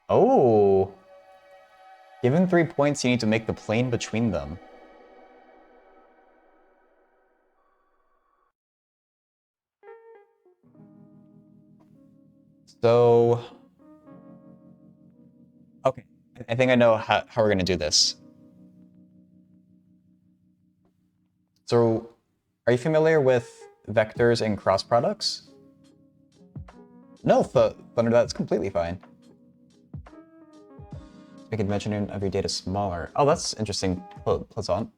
Oh. Given 3 points, you need to make the plane between them. So, okay, I think I know how we're gonna do this. So, are you familiar with vectors and cross products? No, Thunder, that's completely fine. Make a dimension of your data smaller. Oh, that's interesting. Plus on.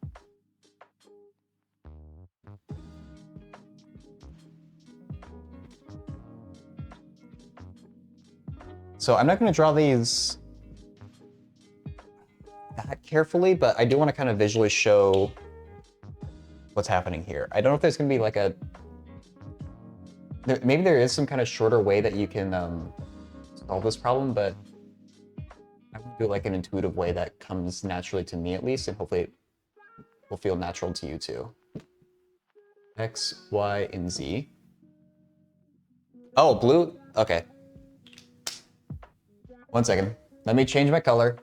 So I'm not going to draw these that carefully, but I do want to kind of visually show what's happening here. I don't know if there's going to be like a... maybe there is some kind of shorter way that you can solve this problem, but I want to do like an intuitive way that comes naturally to me at least, and hopefully it will feel natural to you too. X, Y, and Z. Oh, blue? Okay. 1 second. Let me change my color.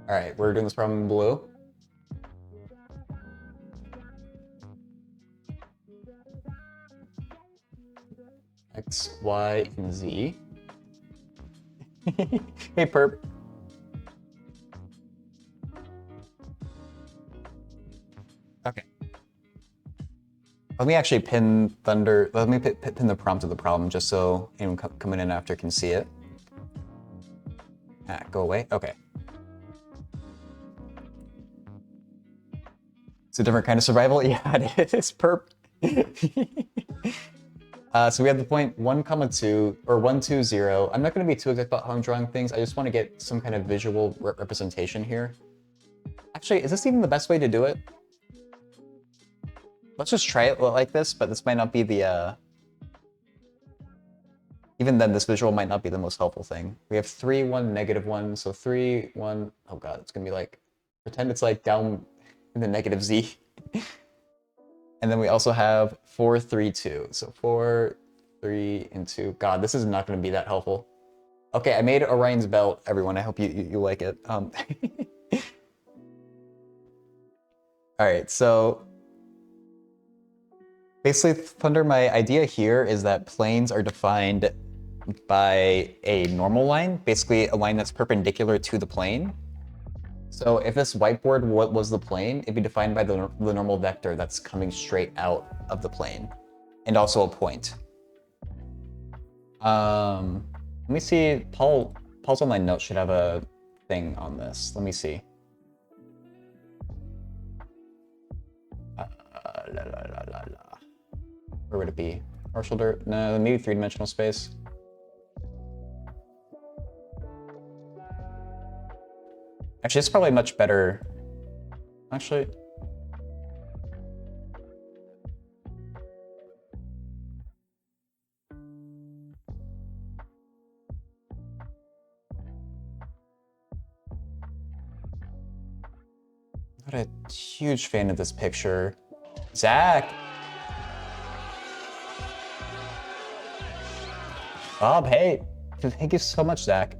All right, we're doing this problem in blue. X, Y, and Z. Hey, perp. Okay. Let me actually pin Thunder. Let me pin the prompt of the problem just so anyone coming in after can see it. Ah, go away. Okay. It's a different kind of survival. Yeah, it is, perp. So we have the point 1, 2, or 1, 2, 0. I'm not going to be too exact about how I'm drawing things. I just want to get some kind of visual representation here. Actually, is this even the best way to do it? Let's just try it like this, but this might not be the, even then, this visual might not be the most helpful thing. We have 3, 1, -1, so 3, 1, oh god, it's gonna be like, pretend it's like down in the negative Z. And then we also have 4, 3, 2. So 4, 3, and 2. God, this is not gonna be that helpful. Okay, I made Orion's belt, everyone. I hope you like it. All right, so basically, Thunder, my idea here is that planes are defined by a normal line, basically a line that's perpendicular to the plane. So if this whiteboard was the plane, it'd be defined by the normal vector that's coming straight out of the plane, and also a point. Let me see. Paul's online notes should have a thing on this. Let me see. Where would it be? Partial dirt? No, maybe 3-dimensional space. Actually, it's probably much better. Actually, not a huge fan of this picture. Zach! Bob, hey! Thank you so much, Zach.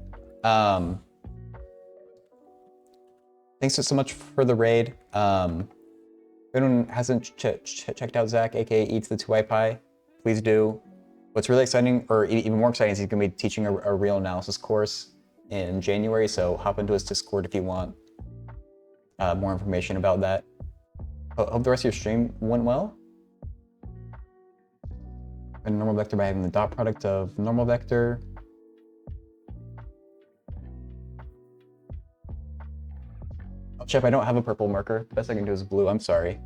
Thanks so much for the raid. If anyone hasn't checked out Zach, aka Eats the 2i Pie, please do. What's really exciting, or even more exciting, is he's going to be teaching a real analysis course in January, so hop into his Discord if you want more information about that. Hope the rest of your stream went well. A normal vector by having the dot product of normal vector. Oh, Chef, I don't have a purple marker. The best I can do is blue. I'm sorry.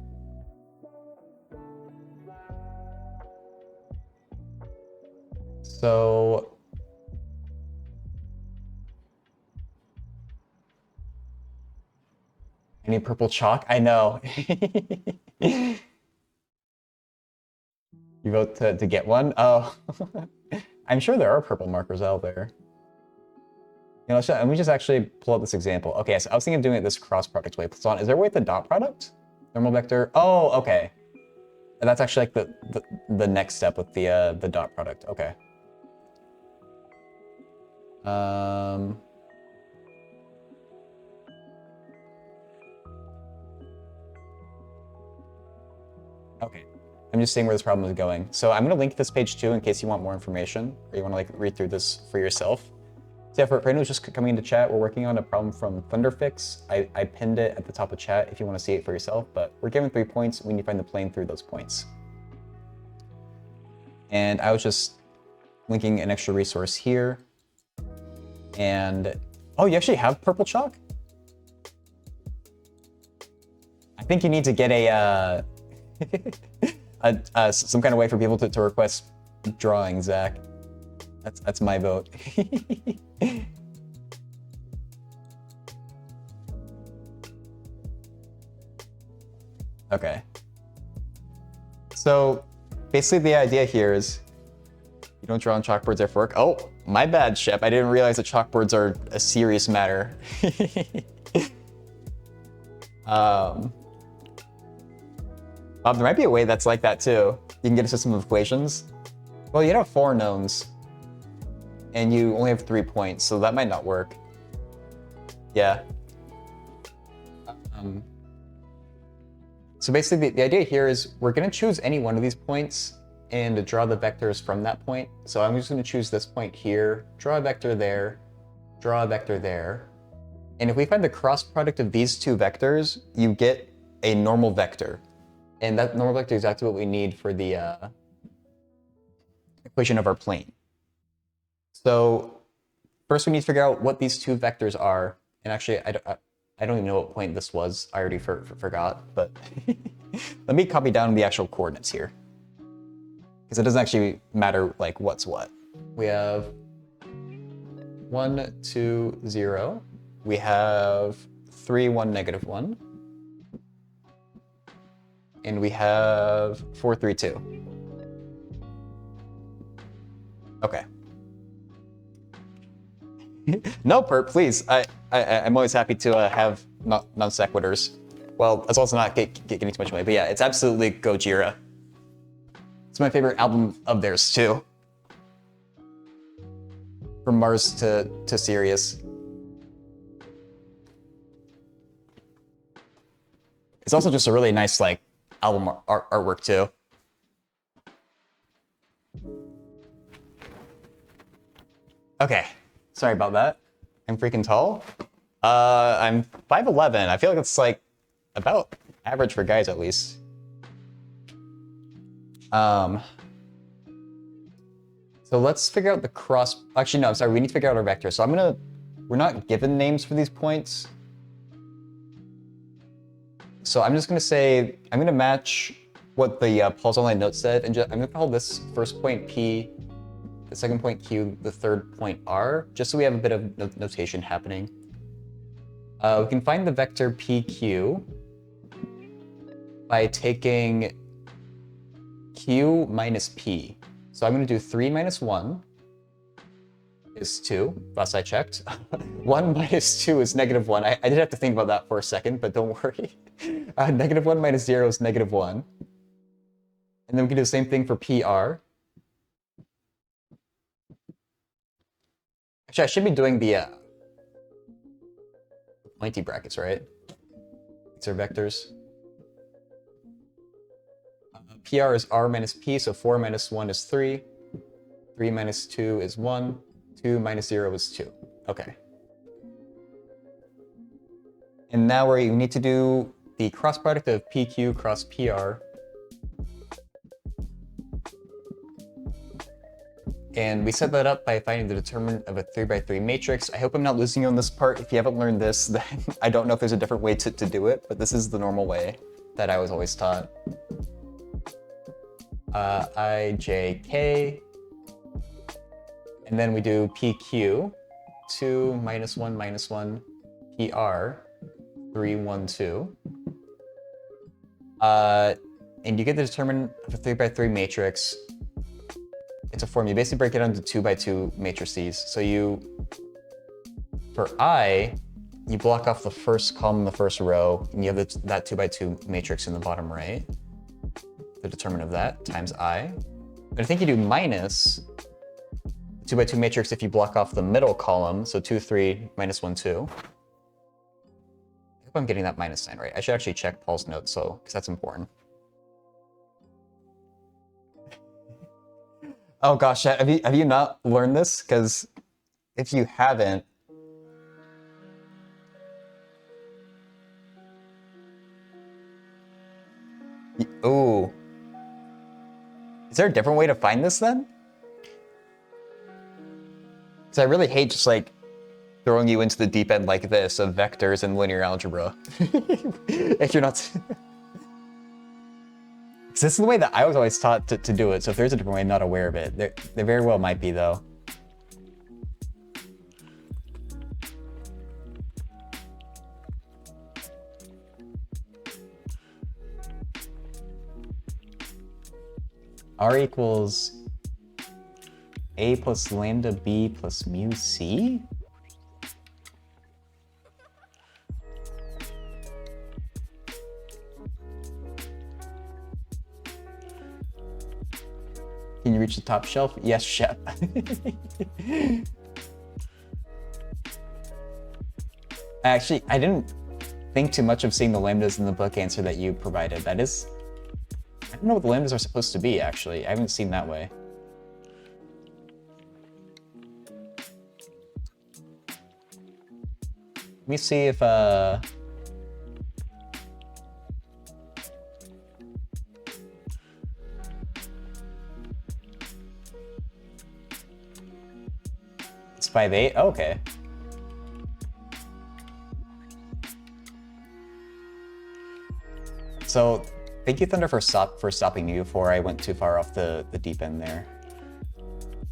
So... any purple chalk? I know. You vote to get one? Oh. I'm sure there are purple markers out there. You know, let me just actually pull up this example. Okay, so I was thinking of doing it this cross product way. Is there a way with the dot product? Normal vector? Oh, okay. And that's actually like the next step with the dot product. Okay. Okay. I'm just seeing where this problem is going. So I'm going to link this page too in case you want more information or you want to like read through this for yourself. So yeah, for anyone who's just coming into chat, we're working on a problem from Thunderfix. I pinned it at the top of chat if you want to see it for yourself, but we're given 3 points. We need to find the plane through those points. And I was just linking an extra resource here. And, oh, you actually have purple chalk? I think you need to get a, some kind of way for people to request drawing, Zach. That's my vote. Okay. So basically the idea here is you don't draw on chalkboards after work. Oh, my bad, Shep. I didn't realize that chalkboards are a serious matter. Bob, there might be a way that's like that too. You can get a system of equations. Well, you have 4 knowns, and you only have 3 points, so that might not work. Yeah. So basically, the idea here is we're going to choose any one of these points and draw the vectors from that point. So I'm just going to choose this point here, draw a vector there, draw a vector there. And if we find the cross product of these 2 vectors, you get a normal vector. And that normal vector is exactly what we need for the equation of our plane. So first we need to figure out what these 2 vectors are. And actually, I don't even know what point this was. I already forgot, but let me copy down the actual coordinates here, because it doesn't actually matter like what's what. We have 1, 2, 0. We have 3, 1, negative 1. And we have 4, 3, 2. Okay. No, Perp, please. I'm always happy to have non sequiturs. Well, as well as not getting too much away. But yeah, it's absolutely Gojira. It's my favorite album of theirs too. From Mars to Sirius. It's also just a really nice like album artwork too. Okay. Sorry about that. I'm freaking tall. I'm 5'11". I feel like it's like about average for guys at least. So let's figure out the cross. Actually, no, I'm sorry. We need to figure out our vector. So we're not given names for these points. So I'm just gonna say, I'm gonna match what the Paul's Online note said, and I'm gonna call this first point P, the second point Q, the third point R, just so we have a bit of notation happening. We can find the vector PQ by taking Q minus P. So I'm going to do 3 minus 1 is 2, last I checked. 1 minus 2 is negative 1. I did have to think about that for a second, but don't worry. Negative 1 minus 0 is negative 1. And then we can do the same thing for PR. Actually, I should be doing the pointy brackets, right? These are vectors. PR is R minus P, so 4 minus 1 is 3. 3 minus 2 is 1. 2 minus 0 is 2. Okay. And now we need to do the cross product of PQ cross PR. And we set that up by finding the determinant of a 3x3 matrix. I hope I'm not losing you on this part. If you haven't learned this, then I don't know if there's a different way to do it, but this is the normal way that I was always taught. I, J, K, and then we do PQ, 2, minus 1, minus 1, PR, 3, 1, 2. And you get the determinant of a 3x3 matrix. It's a form. You basically break it down into 2x2 matrices. So for I, you block off the first column, the first row, and you have that 2x2 matrix in the bottom right. the determinant of that, times I. But I think you do minus 2 by 2 matrix if you block off the middle column, so 2, 3, minus 1, 2. I hope I'm getting that minus sign right. I should actually check Paul's notes, because that's important. Oh gosh, have you not learned this? Because if you haven't, ooh. Is there a different way to find this then? Because I really hate just like throwing you into the deep end like this of vectors and linear algebra. If you're not... Because this is the way that I was always taught to do it, so if there's a different way, I'm not aware of it. There very well might be, though. R equals A plus lambda B plus mu C? Can you reach the top shelf? Yes, Shep. Actually, I didn't think too much of seeing the lambdas in the book answer that you provided. That is... I don't know what the lambdas are supposed to be, actually. I haven't seen that way. Let me see if, It's 5'8"? Oh, okay. So, thank you, Thunder, for stopping me before I went too far off the deep end there.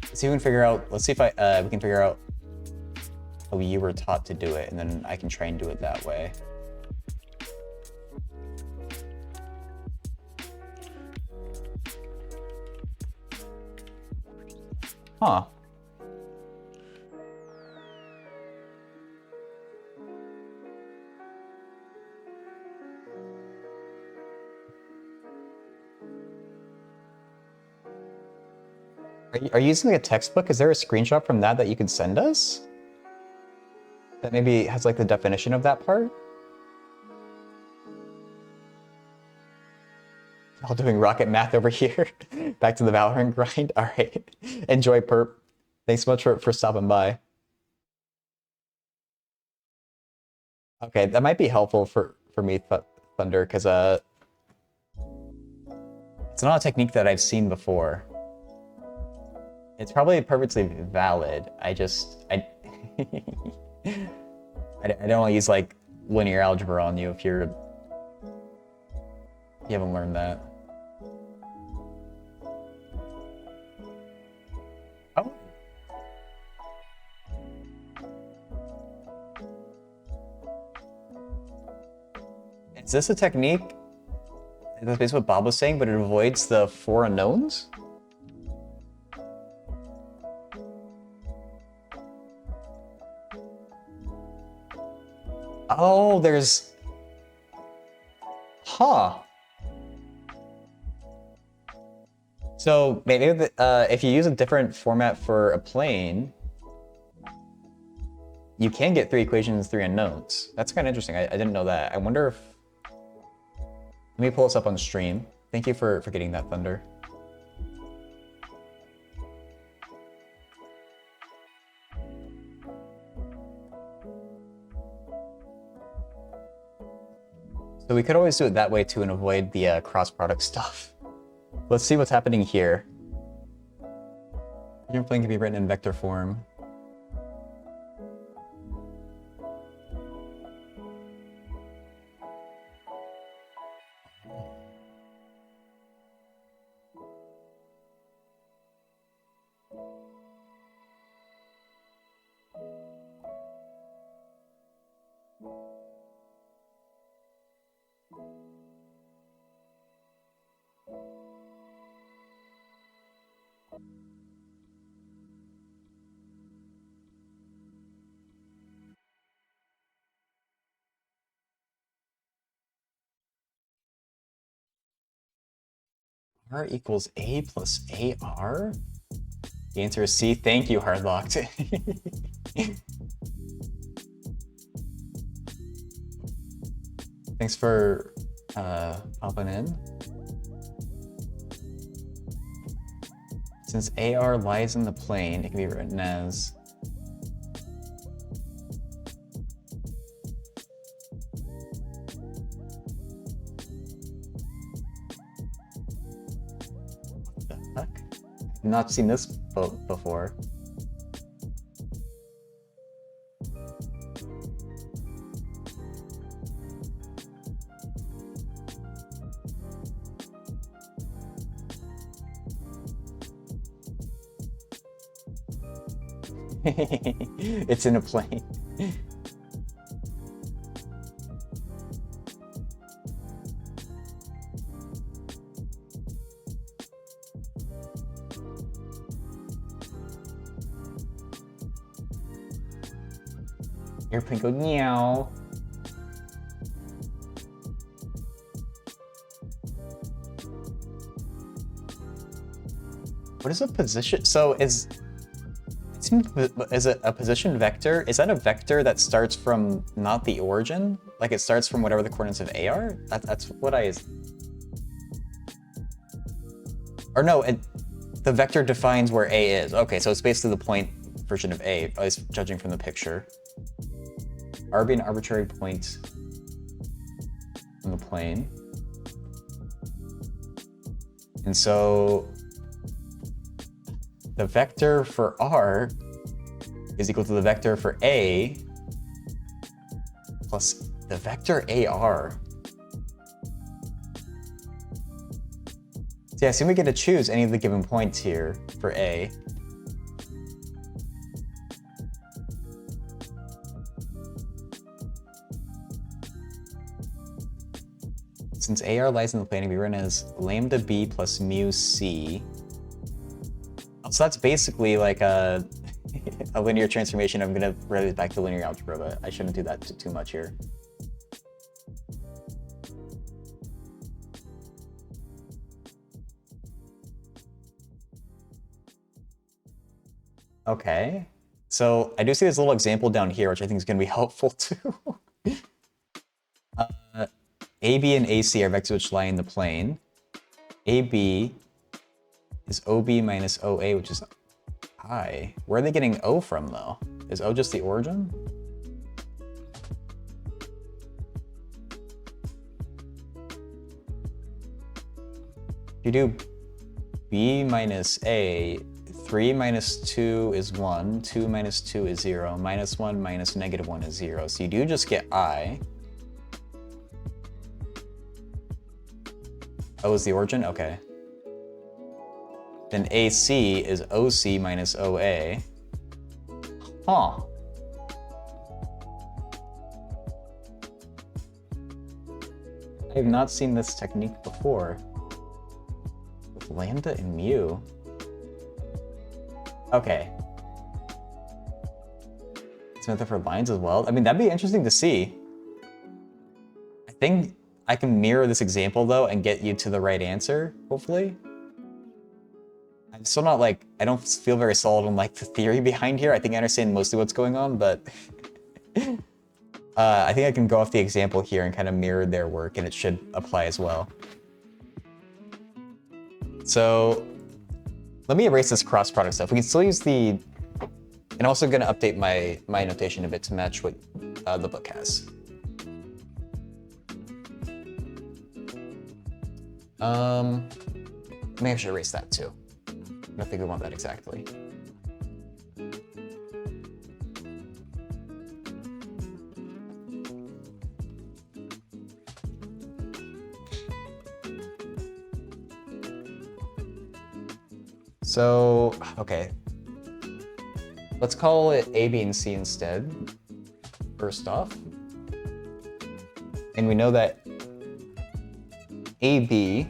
Let's see if we can figure out, we can figure out how you were taught to do it, and then I can try and do it that way. Huh. Are you using like a textbook? Is there a screenshot from that you could send us? That maybe has like the definition of that part? All doing rocket math over here. Back to the Valorant grind. All right. Enjoy, Perp. Thanks so much for stopping by. Okay, that might be helpful for me, Thunder, because it's not a technique that I've seen before. It's probably perfectly valid. I don't want to use like linear algebra on you if you haven't learned that. Oh. Is this a technique? That's basically what Bob was saying, but it avoids the 4 unknowns? Oh, there's... Huh. So maybe if you use a different format for a plane, you can get 3 equations, 3 unknowns. That's kind of interesting. I didn't know that. I wonder if... Let me pull this up on stream. Thank you for getting that, Thunder. So we could always do it that way too and avoid the cross-product stuff. Let's see what's happening here. Your plane can be written in vector form. R equals A plus AR? The answer is C. Thank you, Hardlocked. Thanks for popping in. Since AR lies in the plane, it can be written as what the heck? I've not seen this before. It's in a plane. Airplane go meow. What is a position? So is it a position vector? Is that a vector that starts from not the origin? Like it starts from whatever the coordinates of A are? That's what I... Or no, the vector defines where A is. Okay, so it's basically the point version of A, at least judging from the picture. R be an arbitrary point on the plane. And so the vector for R is equal to the vector for A plus the vector AR. So yeah, I assume we get to choose any of the given points here for A. Since AR lies in the plane, it can be written as lambda B plus mu C. So that's basically like a linear transformation. I'm gonna relate it back to linear algebra, but I shouldn't do that too much here. Okay, so I do see this little example down here, which I think is gonna be helpful too. AB and AC are vectors which lie in the plane. AB is OB minus OA, which is I. Where are they getting O from, though? Is O just the origin? If you do B minus A, 3 minus 2 is 1, 2 minus 2 is 0, minus 1 minus negative 1 is 0. So you do just get I. O is the origin? Okay. Then AC is OC minus OA. Huh. I have not seen this technique before. With lambda and mu. Okay. It's method for lines as well. I mean, that'd be interesting to see. I think I can mirror this example though and get you to the right answer, hopefully. I'm still not like, I don't feel very solid on like the theory behind here. I think I understand mostly what's going on, but I think I can go off the example here and kind of mirror their work and it should apply as well. So let me erase this cross product stuff. We can still use the, and I'm also gonna update my notation a bit to match what the book has. Maybe I should erase that too. I don't think we want that exactly. So, okay. Let's call it A, B, and C instead, first off. And we know that AB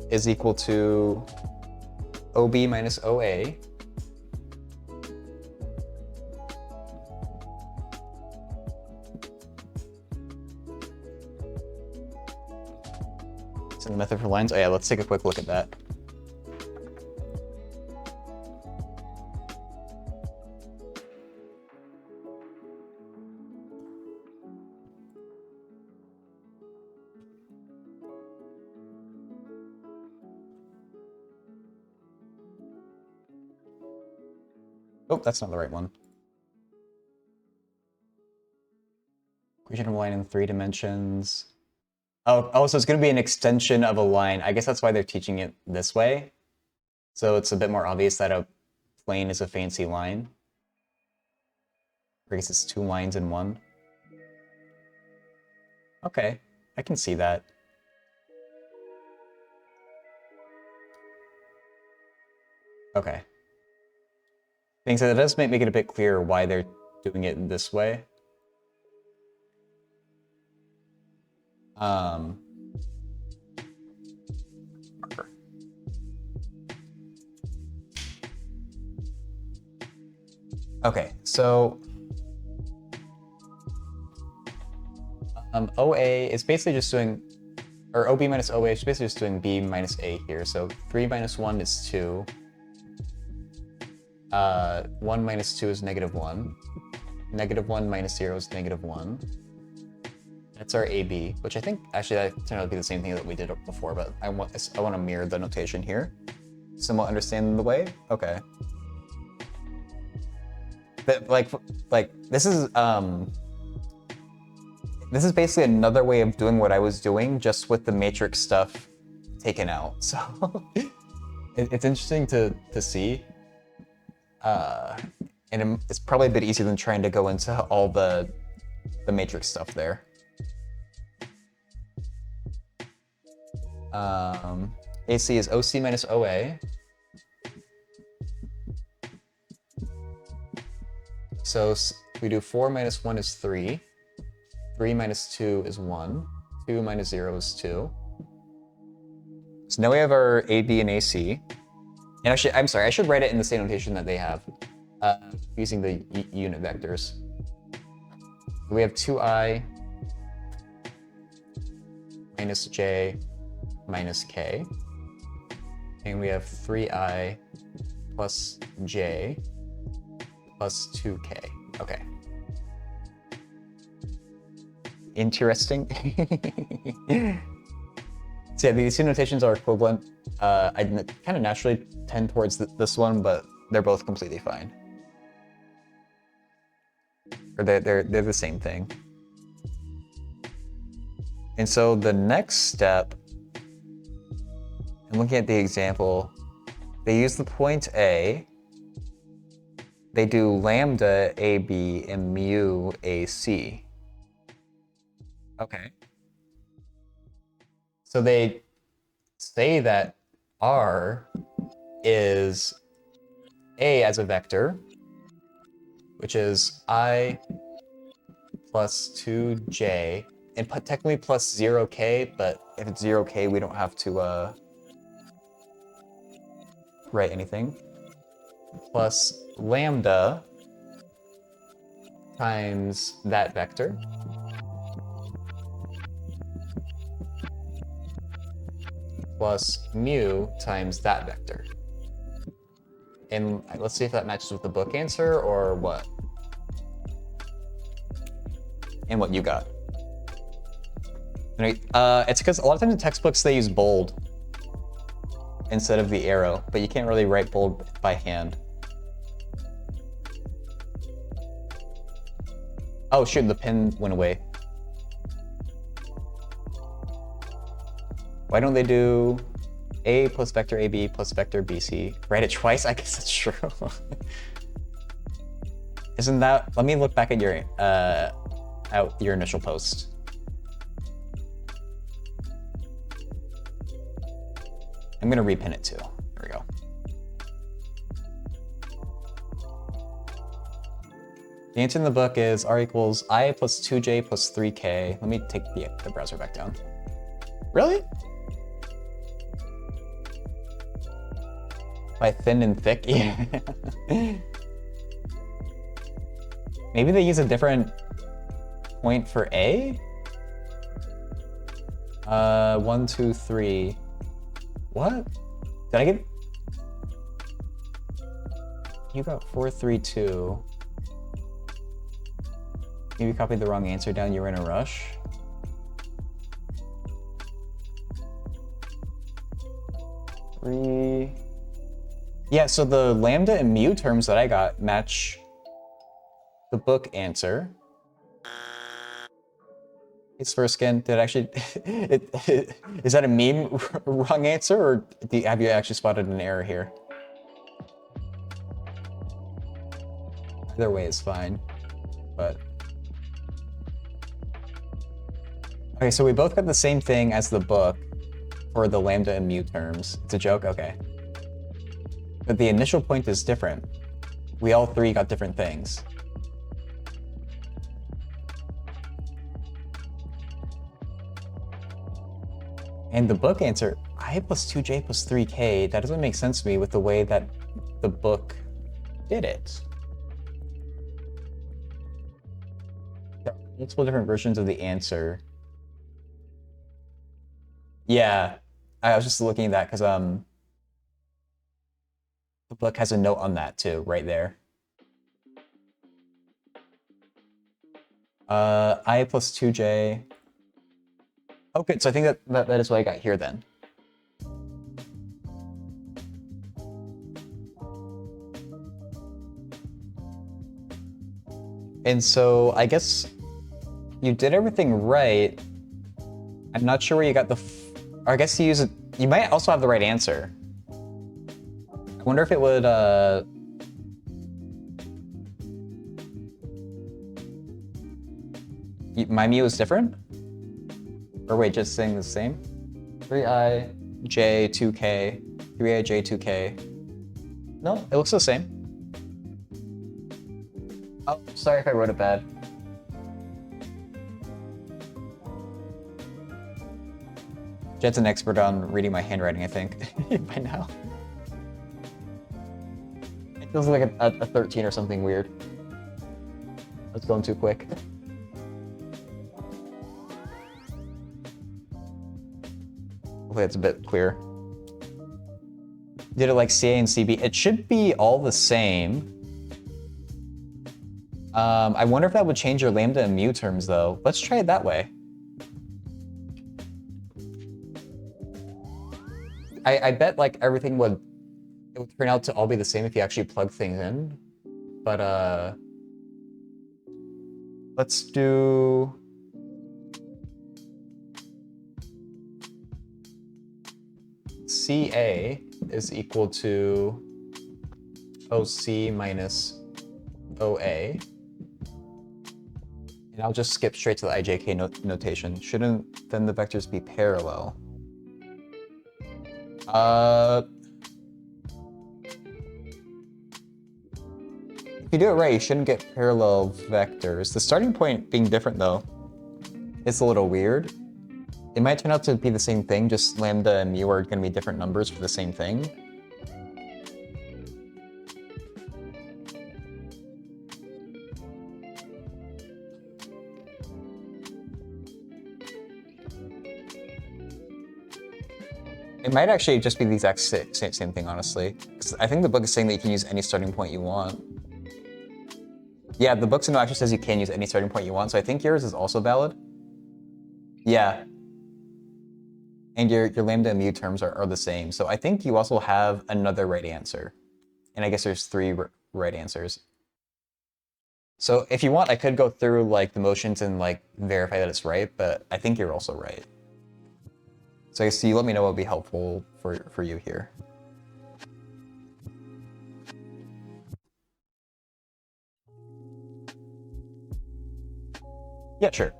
is equal to OB minus OA. The method for lines? Oh yeah, let's take a quick look at that. Oh, that's not the right one. Equation of a line in 3 dimensions. Oh, so it's going to be an extension of a line. I guess that's why they're teaching it this way. So it's a bit more obvious that a plane is a fancy line. I guess it's 2 lines in 1. Okay, I can see that. Okay. Things that does make it a bit clearer why they're doing it this way. Okay, so OA is basically just doing, or OB minus OA is basically just doing B minus A here. So 3 minus 1 is 2. 1 minus 2 is -1. -1 minus 0 is -1. That's our AB, which I think actually that turned out to be the same thing that we did before, but I want to mirror the notation here. Somewhat understand the way? Okay. But like this is basically another way of doing what I was doing, just with the matrix stuff taken out. So it's interesting to see. And it's probably a bit easier than trying to go into all the matrix stuff there. AC is OC minus OA. So we do 4 minus 1 is 3. 3 minus 2 is 1. 2 minus 0 is 2. So now we have our AB and AC. And actually, I'm sorry, I should write it in the same notation that they have, using the unit vectors. We have 2i minus j minus k. And we have 3i plus j plus 2k. Okay. Interesting. So yeah, these two notations are equivalent. I kind of naturally tend towards this one, but they're both completely fine. Or they're the same thing. And so the next step, I'm looking at the example, they use the point A, they do lambda AB and mu AC. Okay. So they say that R is A as a vector, which is I plus 2j, and technically plus 0k, but if it's 0k, we don't have to write anything. Plus lambda times that vector. Plus mu times that vector. And let's see if that matches with the book answer or what. And what you got. Anyway, it's because a lot of times in textbooks they use bold instead of the arrow, but you can't really write bold by hand. Oh shoot, the pen went away. Why don't they do A plus vector AB plus vector BC? Write it twice? I guess that's true. Isn't that... Let me look back at your initial post. I'm gonna repin it too. There we go. The answer in the book is R equals I plus 2j plus 3k. Let me take the browser back down. Really? By thin and thick? Yeah. Maybe they use a different point for A? 1, 2, 3. What? Did I get? You got 4, 3, 2. Maybe copied the wrong answer down. You were in a rush. Three. Yeah, so the lambda and mu terms that I got match the book answer. It's first skin. Did it actually? Is that a meme wrong answer, or have you actually spotted an error here? Either way is fine, but okay. So we both got the same thing as the book for the lambda and mu terms. It's a joke, okay. But the initial point is different. We all three got different things. And the book answer, I plus 2j plus 3k, that doesn't make sense to me with the way that the book did it. There are multiple different versions of the answer. Yeah, I was just looking at that because the book has a note on that too, right there. I plus 2j. Oh, good. So I think that is what I got here then. And so I guess you did everything right. I'm not sure where you got the. Or I guess you use it. You might also have the right answer. I wonder if it would. My mu is different. Or wait, just saying the same? 3i, j, 2k, 3i, j, 2k. No, it looks the same. Oh, sorry if I wrote it bad. Jed's an expert on reading my handwriting, I think, by now. It feels like a 13 or something weird. That's going too quick. Hopefully it's a bit clearer. Did it like CA and CB? It should be all the same. I wonder if that would change your lambda and mu terms though. Let's try it that way. I bet like everything would turn out to all be the same if you actually plug things in. But let's do CA is equal to OC minus OA. And I'll just skip straight to the IJK notation. Shouldn't then the vectors be parallel? If you do it right, you shouldn't get parallel vectors. The starting point being different though, it's a little weird. It might turn out to be the same thing, just lambda and mu are going to be different numbers for the same thing. It might actually just be the exact same thing, honestly. Because I think the book is saying that you can use any starting point you want. Yeah, the book's no actually says you can use any starting point you want, so I think yours is also valid. Yeah. And your lambda and mu terms are the same. So I think you also have another right answer. And I guess there's 3 right answers. So if you want, I could go through like the motions and like verify that it's right, but I think you're also right. So I guess you let me know what would be helpful for you here. Yeah, sure.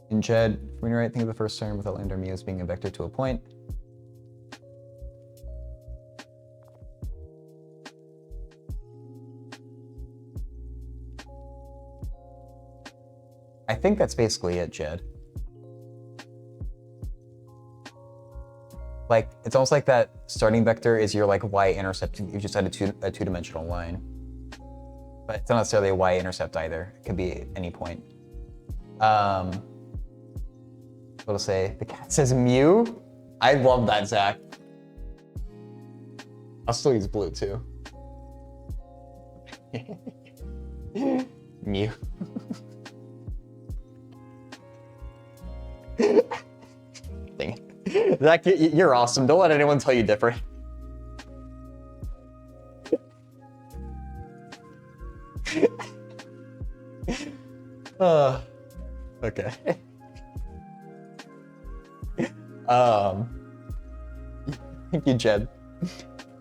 In Jed, when you write, think of the first term without lambda mu as being a vector to a point. I think that's basically it, Jed. Like, it's almost like that starting vector is your like y-intercept. You just had a two-dimensional line. But it's not necessarily a y-intercept either. It could be any point. What'll say? The cat says Mew? I love that, Zach. I'll still use blue too. Mew. Dang it. Zach, you're awesome. Don't let anyone tell you different. Okay. Thank you, Jed.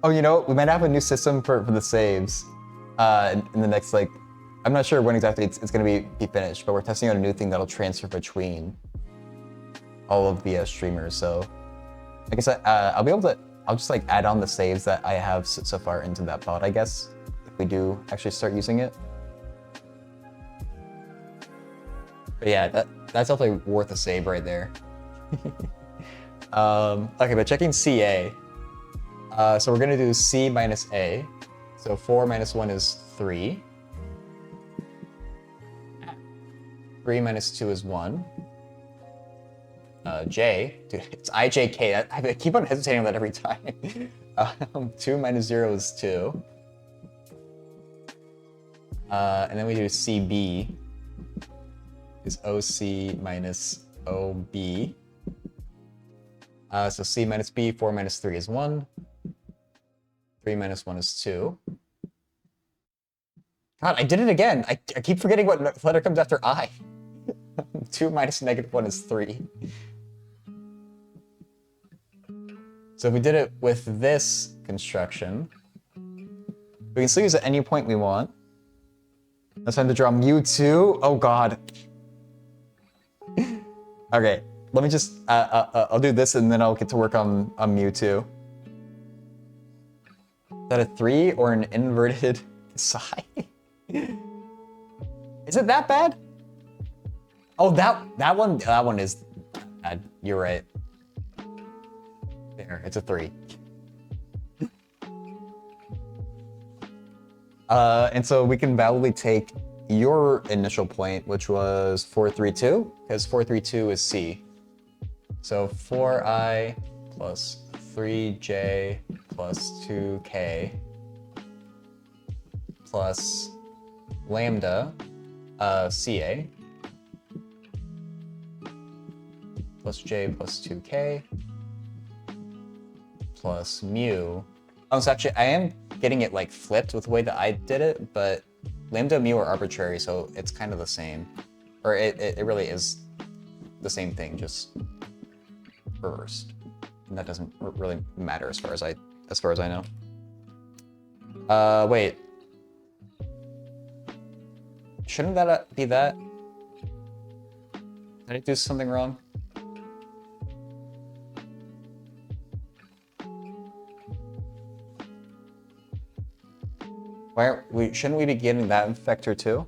Oh, you know, we might have a new system for the saves in the next, like, I'm not sure when exactly it's going to be finished, but we're testing out a new thing that'll transfer between all of the streamers. So, like I said, I'll just like add on the saves that I have so far into that bot, I guess, if we do actually start using it. But yeah, that's definitely worth a save right there. Okay, but checking CA. So we're gonna do C minus A. So 4 minus 1 is 3. 3 minus 2 is 1. J, dude, it's IJK. I keep on hesitating on that every time. 2 minus 0 is 2. And then we do CB is OC minus OB. So C minus B, 4 minus 3 is 1. 3 minus 1 is 2. God, I did it again. I keep forgetting what letter comes after I. 2 minus negative 1 is 3. So if we did it with this construction, we can still use it at any point we want. Now it's time to draw Mewtwo. Oh god. Okay, let me just, I'll do this and then I'll get to work on Mewtwo. Is that a 3 or an inverted psi? Is it that bad? Oh, that one is bad. You're right. There, it's a 3. And so we can validly take your initial point, which was 432, because 432 is C. So 4i plus 3j plus 2k plus lambda CA plus j plus 2k plus mu. Oh, so actually I am getting it like flipped with the way that I did it, but lambda and mu are arbitrary, so it's kind of the same. Or it really is the same thing, just reversed. And that doesn't really matter as far as I know. Wait. Shouldn't that be that? Did I do something wrong? Shouldn't we be getting that vector too?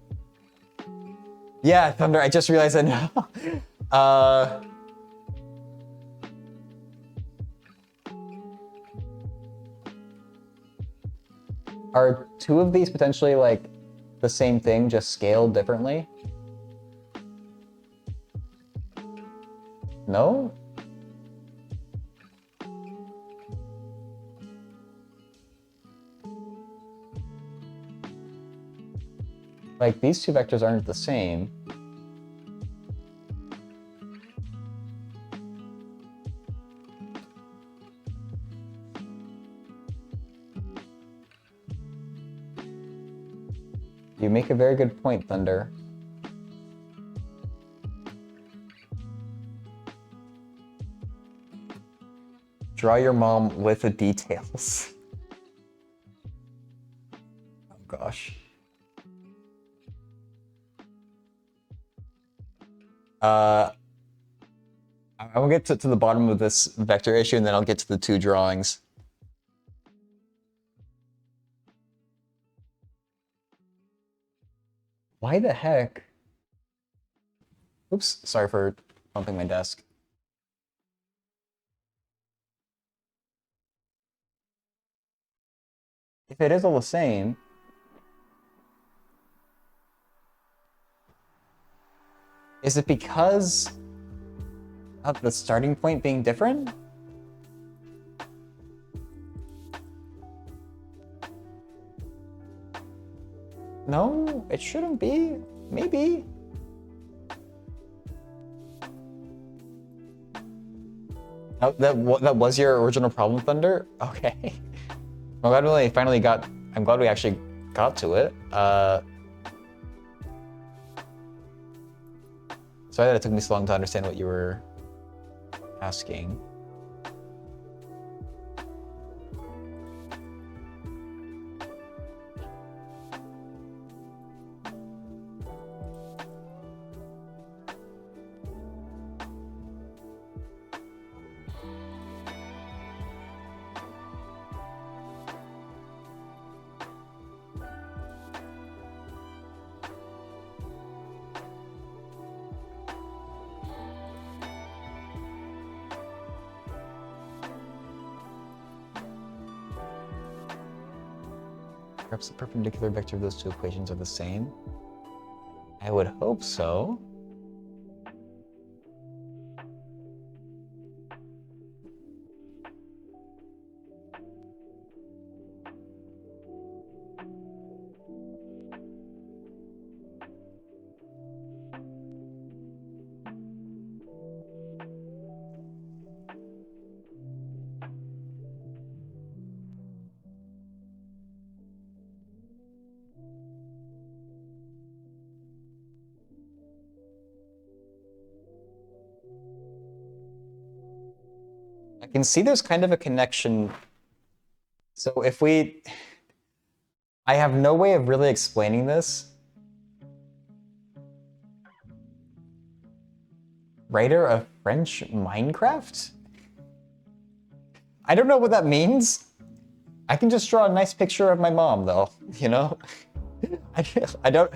Yeah, Thunder, I just realized that now. Are two of these potentially like the same thing, just scaled differently? No? Like, these two vectors aren't the same. You make a very good point, Thunder. Draw your mom with the details. Oh gosh. I will get to the bottom of this vector issue and then I'll get to the two drawings. Why the heck? Oops, sorry for bumping my desk. If it is all the same, is it because Of the starting point being different? No, it shouldn't be. Maybe. Oh, that was your original problem, Thunder? Okay. I'm glad we finally got. I'm glad we actually got to it. Sorry that it took me so long to understand what you were asking. Perhaps the perpendicular vector of those two equations are the same. I would hope so. I can see there's kind of a connection. So if we... I have no way of really explaining this. Writer of French Minecraft? I don't know what that means. I can just draw a nice picture of my mom, though, you know? I don't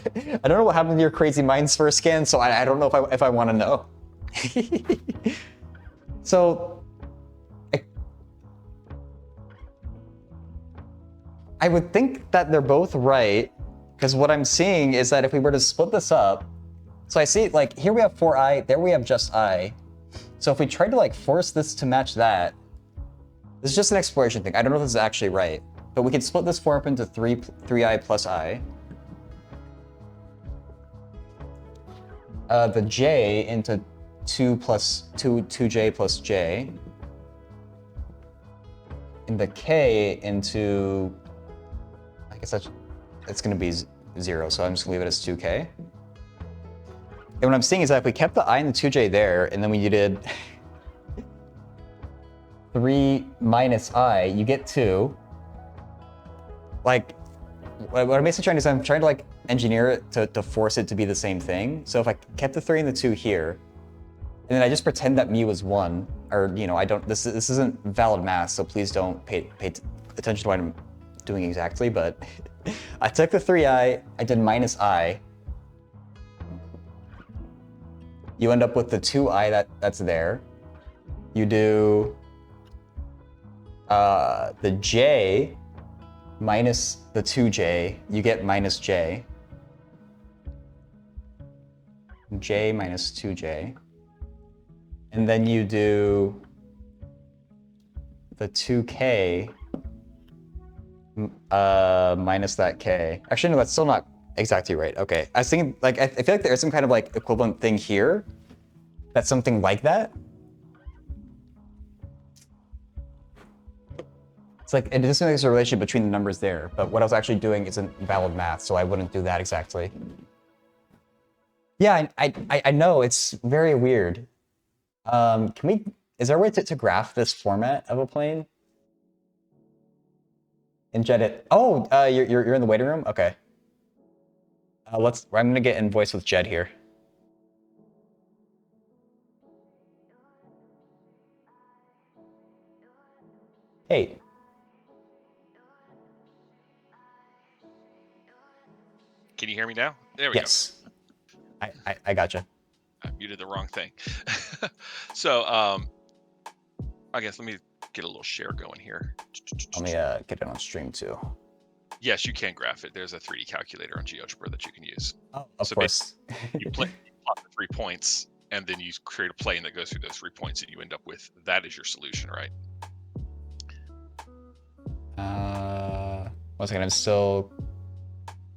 know what happened to your crazy minds first scan, so I don't know if I want to know. So I would think that they're both right, because what I'm seeing is that if we were to split this up, so I see, like, here we have 4i, there we have just I. So if we tried to, like, force this to match that, this is just an exploration thing. I don't know if this is actually right, but we could split this 4 up into 3i plus I. The j into 2j plus j. And the k into... I guess it's going to be 0, so I'm just going to leave it as 2k. And what I'm seeing is that if we kept the I and the 2j there, and then we did 3 minus I, you get 2. Like, what I'm basically trying to do is I'm trying to, like, engineer it to force it to be the same thing. So if I kept the 3 and the 2 here, and then I just pretend that mu is 1, or, you know, I don't, this isn't valid math, so please don't pay attention to what I'm doing exactly, but I took the 3i, I did minus I. You end up with the 2i that's there. You do the j minus the 2j, you get minus j. J minus 2j. And then you do the 2k minus that k. Actually, no, that's still not exactly right. Okay, I was thinking, like, I feel like there's some kind of, like, equivalent thing here that's something like that. It's like, it just seems like there's a relationship between the numbers there, but what I was actually doing isn't valid math, so I wouldn't do that exactly. Yeah, I know, it's very weird. Is there a way to graph this format of a plane? In Jed, you're in the waiting room? Okay. I'm gonna get in voice with Jed here. Hey. Can you hear me now? There we go. Yes. I gotcha. I muted the wrong thing. So, I guess let me get a little share going here. Let me get it on stream too. Yes, you can graph it. There's a 3D calculator on GeoGebra that you can use. Oh, of course. You plot the 3 points, and then you create a plane that goes through those 3 points, and you end up with that is your solution, right? 1 second, I'm still.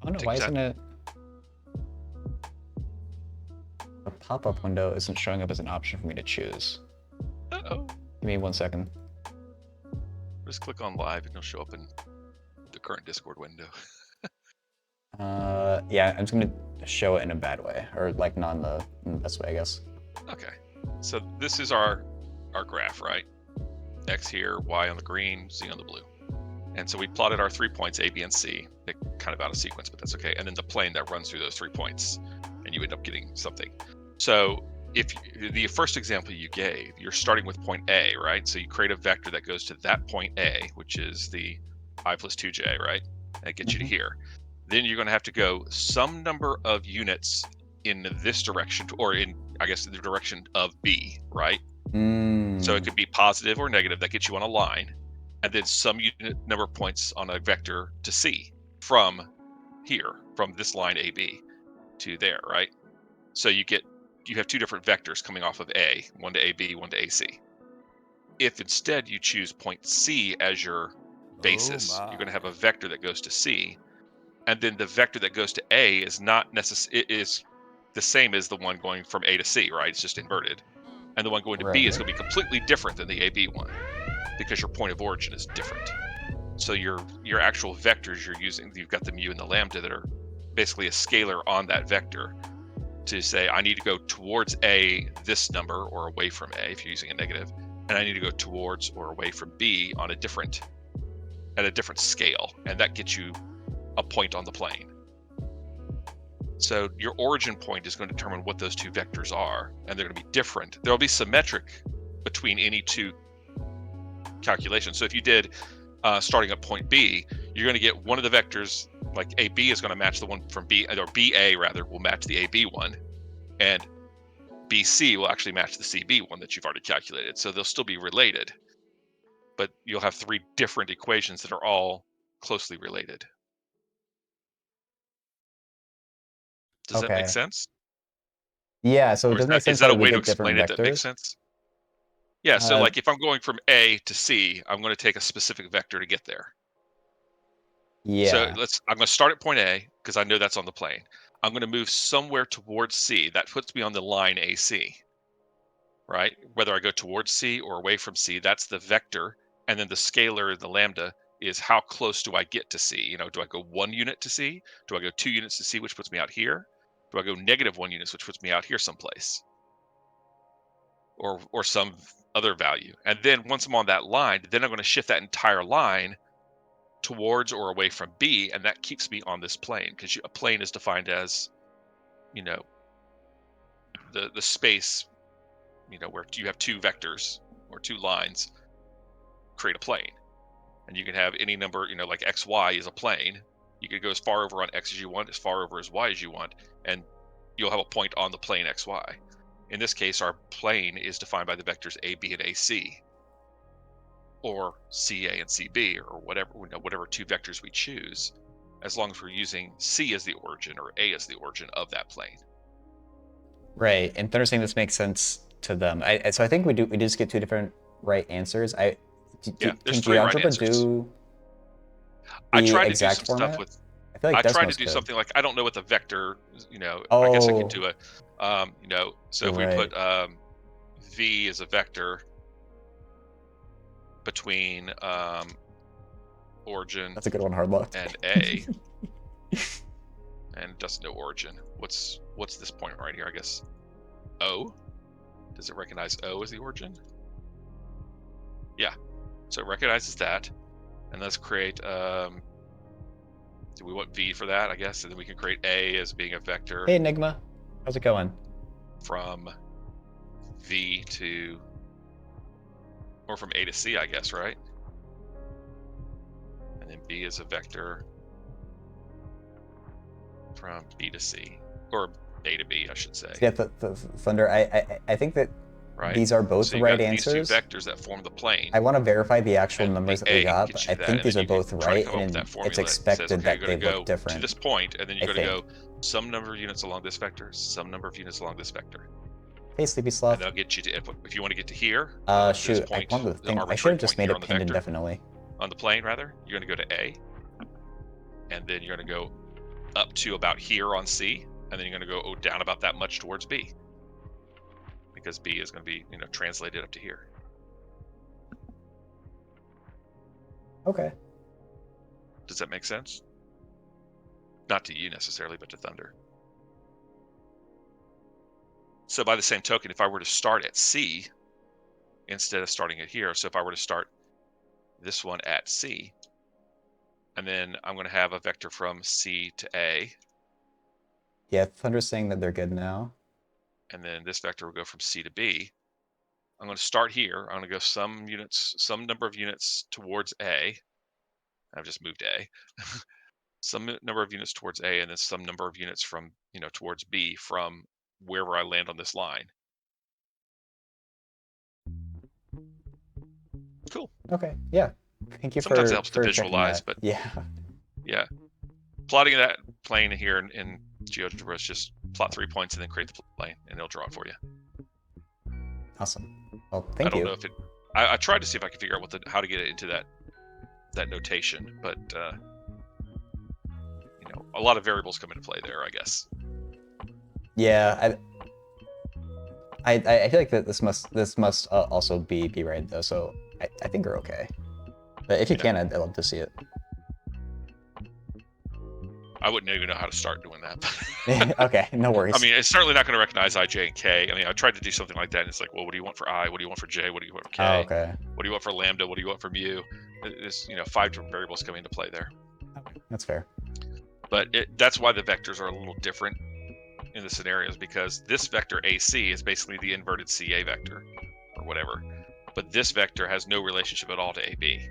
Oh no, Take why your isn't time. it? The pop-up window isn't showing up as an option for me to choose. Uh-oh. Give me 1 second. Just click on live, and it'll show up in the current Discord window. Yeah, I'm just gonna show it in a bad way, or like not in the best way, I guess. Okay, so this is our graph, right? X here, Y on the green, Z on the blue. And so we plotted our 3 points, A, B, and C. They're kind of out of sequence, but that's okay. And then the plane that runs through those 3 points, and you end up getting something. So if the first example you gave, you're starting with point A, right? So you create a vector that goes to that point A, which is the I plus 2j, right? And it gets you to here. Then you're going to have to go some number of units in this direction, or in, I guess, the direction of B, right? So it could be positive or negative. That gets you on a line, and then some unit number of points on a vector to C from here, from this line AB to there, right? So you have 2 different vectors coming off of A, one to AB, one to AC. If instead you choose point C as your basis, you're going to have a vector that goes to C, and then the vector that goes to A is not necessarily, is the same as the one going from A to C, right? It's just inverted. And the one going to B is going to be completely different than the AB one, because your point of origin is different. So your actual vectors you're using, you've got the mu and the lambda that are basically a scalar on that vector to say, I need to go towards A, this number, or away from A if you're using a negative, and I need to go towards or away from B on at a different scale, and that gets you a point on the plane. So your origin point is going to determine what those 2 vectors are, and they're going to be different. There'll be symmetric between any 2 calculations. So if you did starting at point B, you're going to get one of the vectors, like AB is going to match the one from B, or BA rather will match the AB one, and BC will actually match the CB one that you've already calculated. So they'll still be related, but you'll have 3 different equations that are all closely related. Does that make sense? Yeah, so it Or does make is sense that a that we way to get explain different it that makes vectors. sense? Yeah, so like if I'm going from A to C, I'm going to take a specific vector to get there. So Yeah. I'm going to start at point A because I know that's on the plane. I'm going to move somewhere towards C. That puts me on the line AC, right? Whether I go towards C or away from C, that's the vector. And then the scalar, the lambda, is how close do I get to C? You know, do I go 1 unit to C? Do I go 2 units to C, which puts me out here? Do I go negative 1 units, which puts me out here someplace? Or some other value. And then once I'm on that line, then I'm going to shift that entire line towards or away from B, and that keeps me on this plane, because a plane is defined as, you know, the space, you know, where you have 2 vectors or 2 lines create a plane, and you can have any number, you know, like XY is a plane. You could go as far over on X as you want, as far over as Y as you want, and you'll have a point on the plane XY. In this case, our plane is defined by the vectors AB and AC, or CA and CB, or whatever, you know, whatever 2 vectors we choose, as long as we're using C as the origin or A as the origin of that plane. Right, and they're saying this makes sense to them. So I think we just get 2 different right answers. Yeah, there's Can 3 right GeoGebra answers. do I the tried to do exact some stuff format? with. I feel like I tried to Desmos do could. something like, I don't know what the vector, you know. I guess I could Oh, do a, you know. So if we right. put V as a vector between origin That's a good one, hard luck. and A, and it doesn't know origin. What's this point right here? I guess O. Does it recognize O as the origin? Yeah. So it recognizes that, and let's create. Do we want V for that? I guess, and then we can create A as being a vector. Hey, Enigma. How's it going? From V to, or from A to C, I guess, right? And then B is a vector from B to C, or A to B, I should say. Yeah, Thunder. I think that right? these are both so the right got answers. These 2 vectors that form the plane. I want to verify the actual And numbers the that we A got, gets but you I that, think and these then are you can both try to right, come up with and that it's formula that says, expected okay, that you're they going to go look different. to this point, and then you're I going to think. go some number of units along this vector, some number of units along this vector. Hey, Sleepy And Sloth. that'll get you to input. If you want to get to here, Shoot, this point, one of the the things, I should arbitrary have just point made here it on the pinned vector, indefinitely. on the plane rather, you're going to go to A, and then you're going to go up to about here on C, and then you're going to go down about that much towards B, because B is going to be, translated up to here. Okay. Does that make sense? Not to you necessarily, but to Thunder. So by the same token, if I were to start at C instead of starting it here, so if I were to start this one at C, and then I'm going to have a vector from C to A. Yeah, Thunder's saying that they're good now. And then this vector will go from C to B. I'm going to start here. I'm going to go some number of units towards A. I've just moved A. Some number of units towards A, and then some number of units from, towards B from wherever I land on this line. Cool. Okay, yeah. Thank you Sometimes it for helps to checking visualize, that. but yeah. Plotting that plane here in GeoGebra is just plot 3 points and then create the plane, and it'll draw it for you. Awesome. Well, I thank don't you. know if it. I tried to see if I could figure out how to get it into that notation, but a lot of variables come into play there, I guess. Yeah, I feel like that this must also be right though, so I think we're okay. But if you can, I'd love to see it. I wouldn't even know how to start doing that. Okay, no worries. I mean, it's certainly not going to recognize I, J, and K. I mean, I tried to do something like that, and it's like, well, what do you want for I? What do you want for J? What do you want for K? Oh, okay. What do you want for lambda? What do you want for mu? There's 5 different variables coming into play there. Okay, that's fair. But that's why the vectors are a little different in the scenarios, because this vector AC is basically the inverted CA vector or whatever, but this vector has no relationship at all to AB.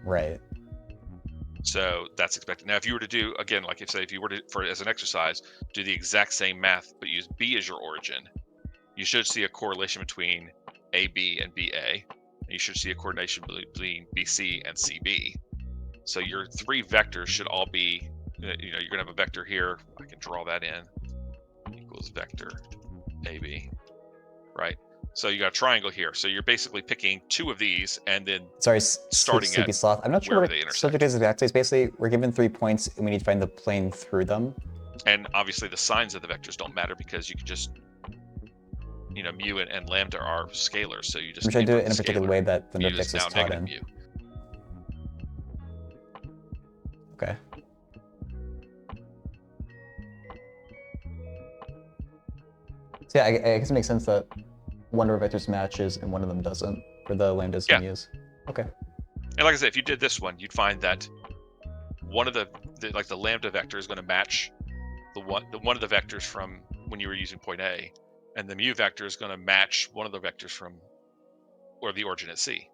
Right. So that's expected. Now, if you were to do, again, like if you were to, as an exercise, do the exact same math, but use B as your origin, you should see a correlation between AB and BA. And you should see a coordination between BC and CB. So your 3 vectors should all be, you're going to have a vector here. I can draw that in. Equals vector AB, right? So you got a triangle here. So you're basically picking 2 of these and then starting Sleepy at Sloth. I'm not sure what they the intersect. subject is exactly. It's basically we're given 3 points and we need to find the plane through them. And obviously the signs of the vectors don't matter because you can just, mu and lambda are scalars. So you just I'm trying to do it in a particular way that the Nerdfix is taught in. Mu. Okay. So yeah, I guess it makes sense that one of our vectors matches and one of them doesn't for the lambdas and mu's. Okay. And like I said, if you did this one, you'd find that one of the lambda vector is going to match one of the vectors from when you were using point A, and the mu vector is going to match one of the vectors from or the origin at C.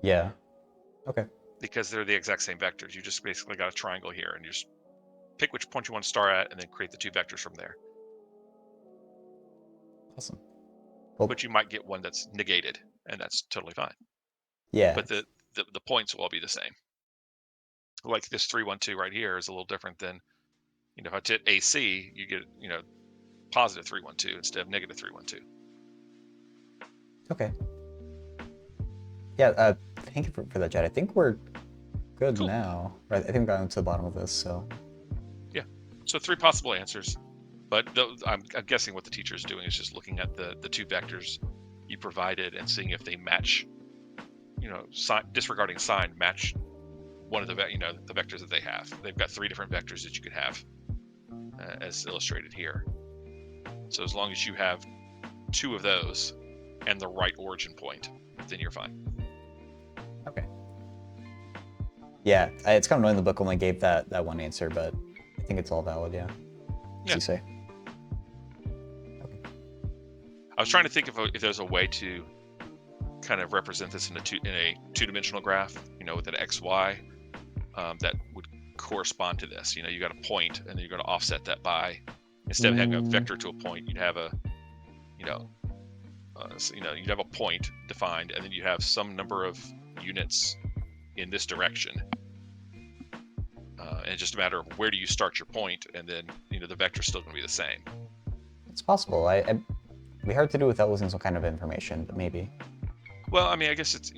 Yeah. Okay. Because they're the exact same vectors. You just basically got a triangle here, and you just pick which point you want to start at, and then create the 2 vectors from there. Awesome. Well, but you might get one that's negated, and that's totally fine. Yeah. But the points will all be the same. Like this 3, 1, 2 right here is a little different than, if I hit AC, you get, positive 3, 1, 2 instead of negative 3, 1, 2. Okay. Yeah, thank you for that, Jed. I think we're good now. Right, I think we've gotten to the bottom of this, so. Yeah, so 3 possible answers. But I'm guessing what the teacher is doing is just looking at the 2 vectors you provided and seeing if they match, disregarding sign, match one of the the vectors that they have. They've got 3 different vectors that you could have, as illustrated here. So as long as you have 2 of those and the right origin point, then you're fine. Okay. Yeah, it's kind of annoying the book only gave that one answer, but I think it's all valid. Yeah. As you say. I was trying to think if there's a way to kind of represent this in a 2-dimensional graph, with an XY that would correspond to this. You got a point, and then you're going to offset that by, instead of having a vector to a point, you'd have you'd have a point defined, and then you have some number of units in this direction. And it's just a matter of where do you start your point, and then the vector's still going to be the same. It's possible. It'd be hard to do without losing some kind of information, but maybe. Well, I mean, I guess it's,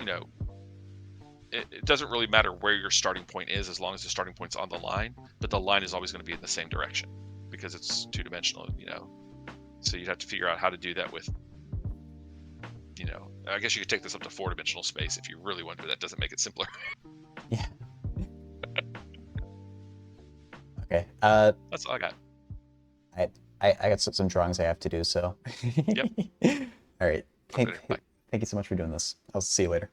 it doesn't really matter where your starting point is as long as the starting point's on the line, but the line is always going to be in the same direction because it's two-dimensional, So you'd have to figure out how to do that with, I guess you could take this up to four-dimensional space if you really want, but that doesn't make it simpler. Yeah. Okay. That's all I got. I got some drawings I have to do, so. Yep. All right. Bye. Thank you so much for doing this. I'll see you later.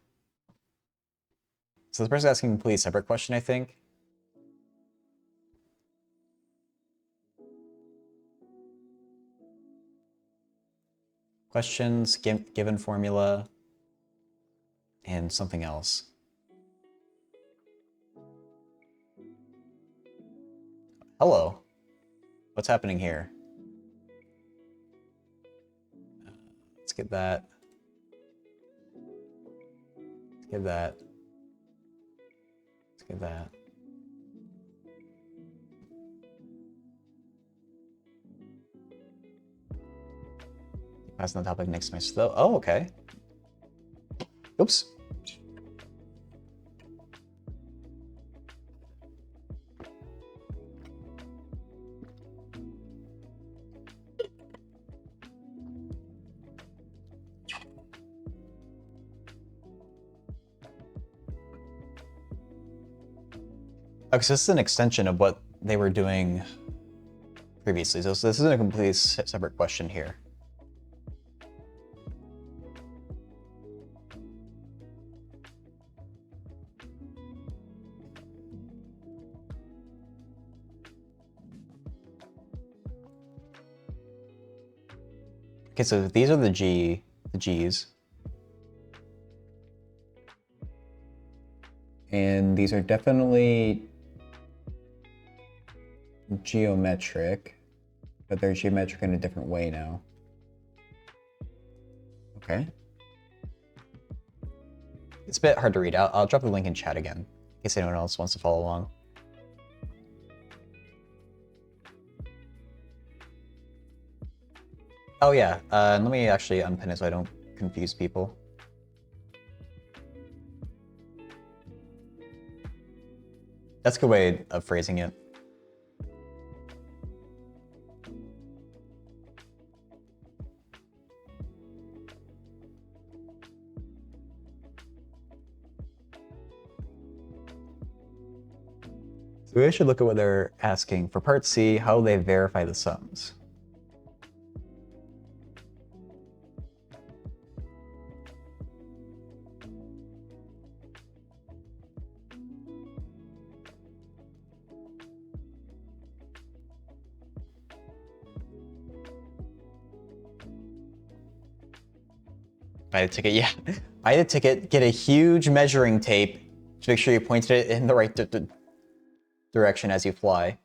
So the person's asking a completely separate question, I think. Questions, given formula, and something else. Hello. What's happening here? Let's get that. Let's get that. Let's get that. Passing the topic next semester though. Oh, okay. Oops. Okay, so this is an extension of what they were doing previously. So this isn't a completely separate question here. Okay, so these are the G's. And these are definitely geometric, but they're geometric in a different way now. Okay. It's a bit hard to read out. I'll drop the link in chat again, in case anyone else wants to follow along. Oh yeah, let me actually unpin it so I don't confuse people. That's a good way of phrasing it. So we should look at what they're asking for part C, how they verify the sums. Buy the ticket, yeah. Buy the ticket, get a huge measuring tape to make sure you pointed it in the right direction as you fly.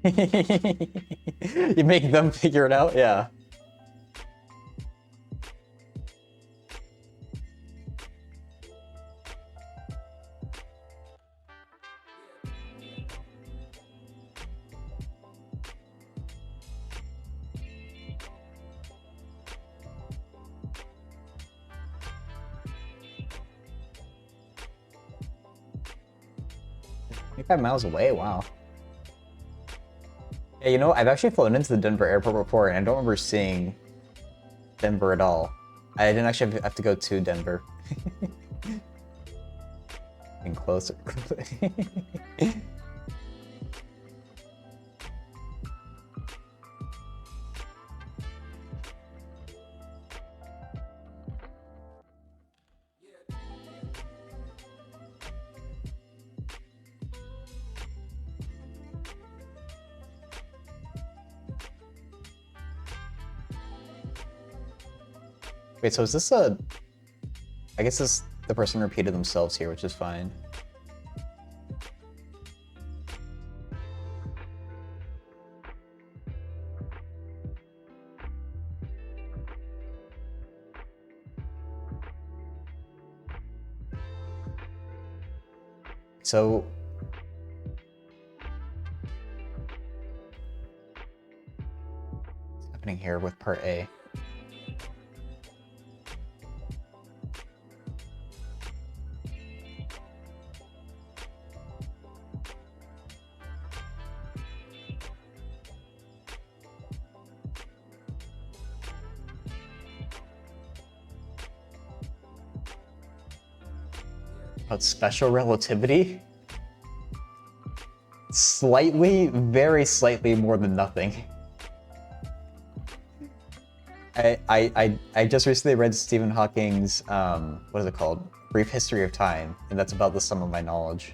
You make them figure it out? Yeah. $25 miles away, wow. Yeah, you know, I've actually flown into the Denver airport before, and I don't remember seeing Denver at all. I didn't actually have to go to Denver. And closer. Wait, so is this a... I guess the person repeated themselves here, which is fine. So... what's happening here with part A? About special relativity? Slightly, very slightly more than nothing. I just recently read Stephen Hawking's, what is it called? Brief History of Time, and that's about the sum of my knowledge.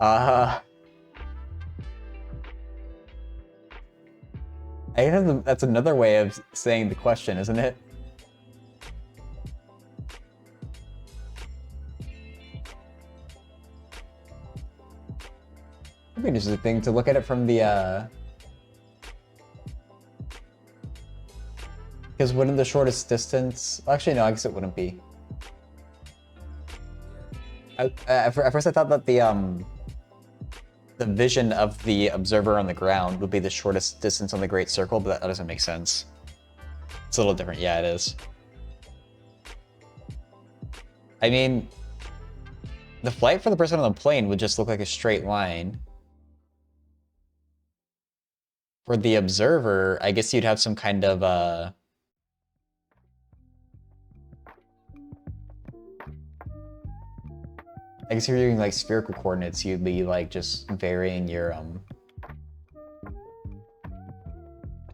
I guess that's another way of saying the question, isn't it? It'd be an interesting thing to look at it from the, because wouldn't the shortest distance... Actually, no, I guess it wouldn't be. At first I thought that the vision of the observer on the ground would be the shortest distance on the Great Circle, but that doesn't make sense. It's a little different. Yeah, it is. I mean, the flight for the person on the plane would just look like a straight line. For the observer, I guess you'd have some kind of, I guess if you're doing like spherical coordinates, you'd be like just varying your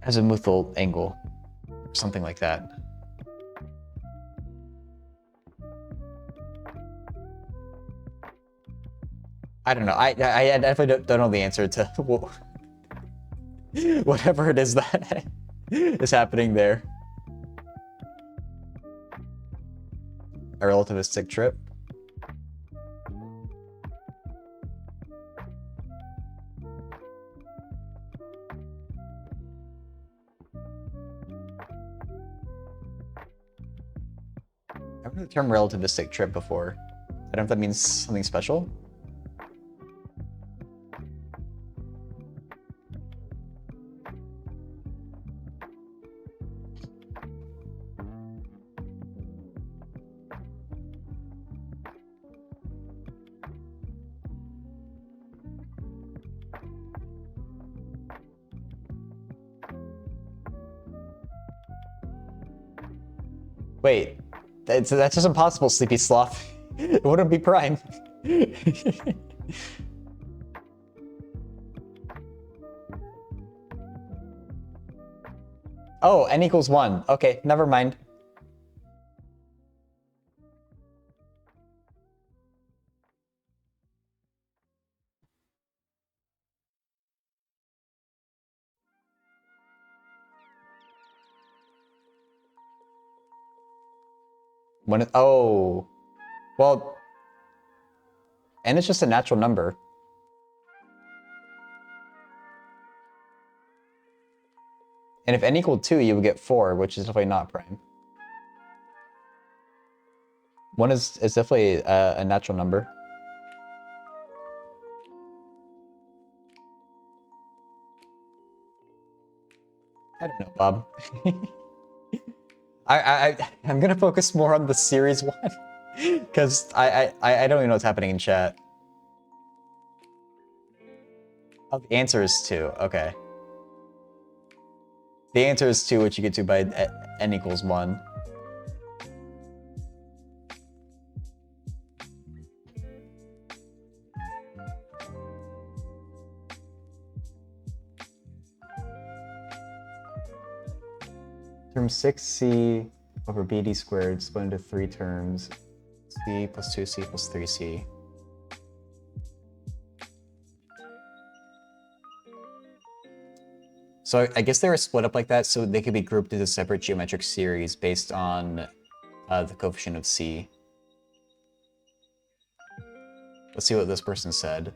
azimuthal angle, or something like that. I don't know. I definitely don't know the answer to whatever it is that is happening there. A relativistic trip. I've heard the term relativistic trip before. I don't know if that means something special. Wait, that's just impossible, Sleepy Sloth. It wouldn't be prime. Oh, n equals 1. Okay, never mind. Oh, well, n is just a natural number. And if n equaled 2, you would get 4, which is definitely not prime. 1 is definitely a natural number. I don't know, Bob. I'm gonna focus more on the series one, because I don't even know what's happening in chat. Oh, the answer is 2. Okay. The answer is 2, which you get to by n equals 1. Term 6c over bd squared split into 3 terms. C plus 2c plus 3c. So I guess they were split up like that so they could be grouped into separate geometric series based on the coefficient of c. Let's see what this person said.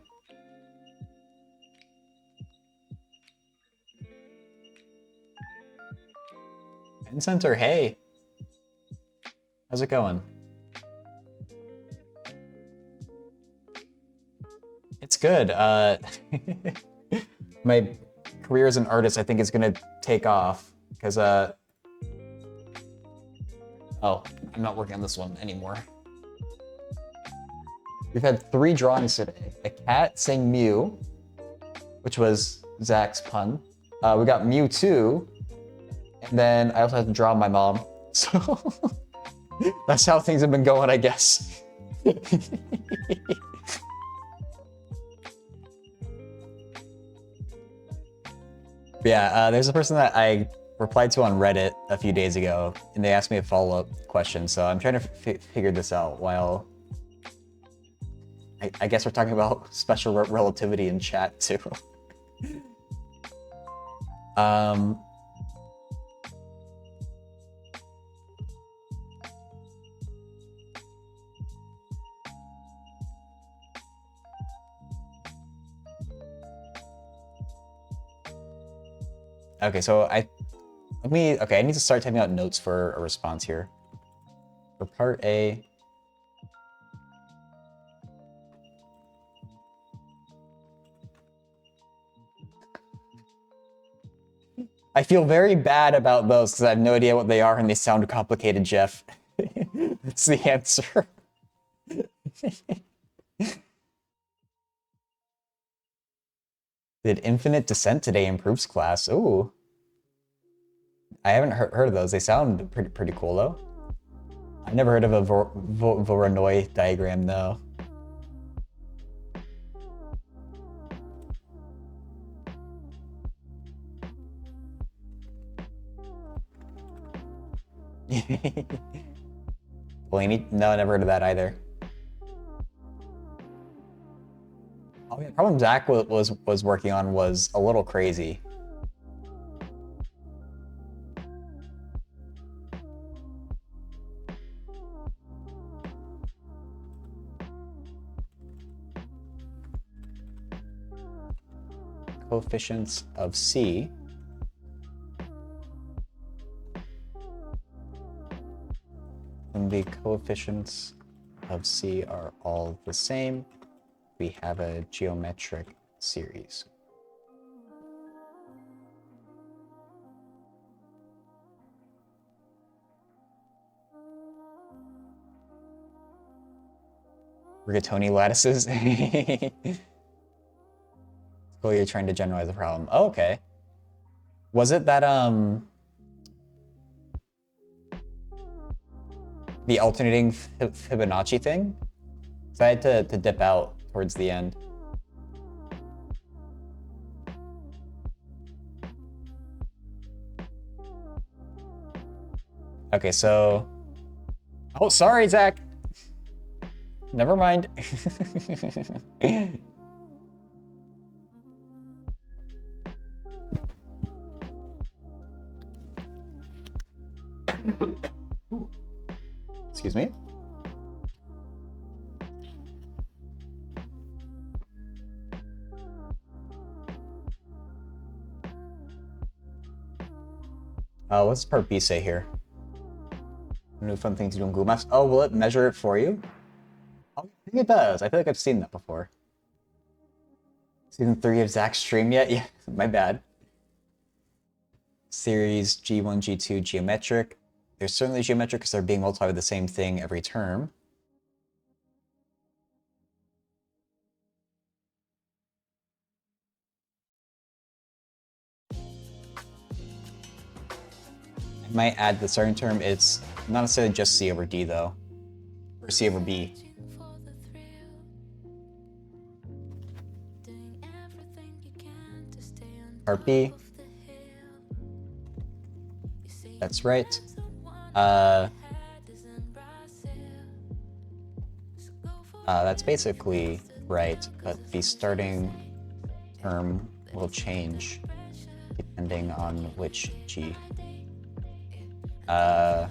Center, hey! How's it going? It's good. My career as an artist, I think, is gonna take off because oh, I'm not working on this one anymore. We've had 3 drawings today. A cat saying Mew, which was Zach's pun. We got Mewtwo, and then I also had to draw my mom. So that's how things have been going, I guess. Yeah, there's a person that I replied to on Reddit a few days ago, and they asked me a follow-up question, so I'm trying to figure this out while... I guess we're talking about special relativity in chat, too. Okay, so I need to start typing out notes for a response here. For part A, I feel very bad about those because I have no idea what they are and they sound complicated, Jeff. That's the answer. Did Infinite Descent today improves class? Ooh. I haven't heard of those. They sound pretty cool, though. I've never heard of a Voronoi diagram, though. Blaney? No, I never heard of that either. Oh, yeah, the problem Zach was working on was a little crazy. Coefficients of C and the coefficients of C are all the same. We have a geometric series. Rigatoni lattices. Oh, you're trying to generalize the problem. Oh, okay. Was it that the alternating Fibonacci thing? So I had to dip out towards the end. Okay, so... Oh, sorry, Zach! Never mind. Excuse me? What's part B say here? New fun thing to do in Google Maps. Oh, will it measure it for you? Oh, I think it does. I feel like I've seen that before. Season 3 of Zach's stream yet? Yeah, my bad. Series G1, G2, geometric. They're certainly geometric because they're being multiplied with the same thing every term. might add the starting term. It's not necessarily just C over D though, or C over B. Part B. That's right. That's basically right, but the starting term will change depending on which G. The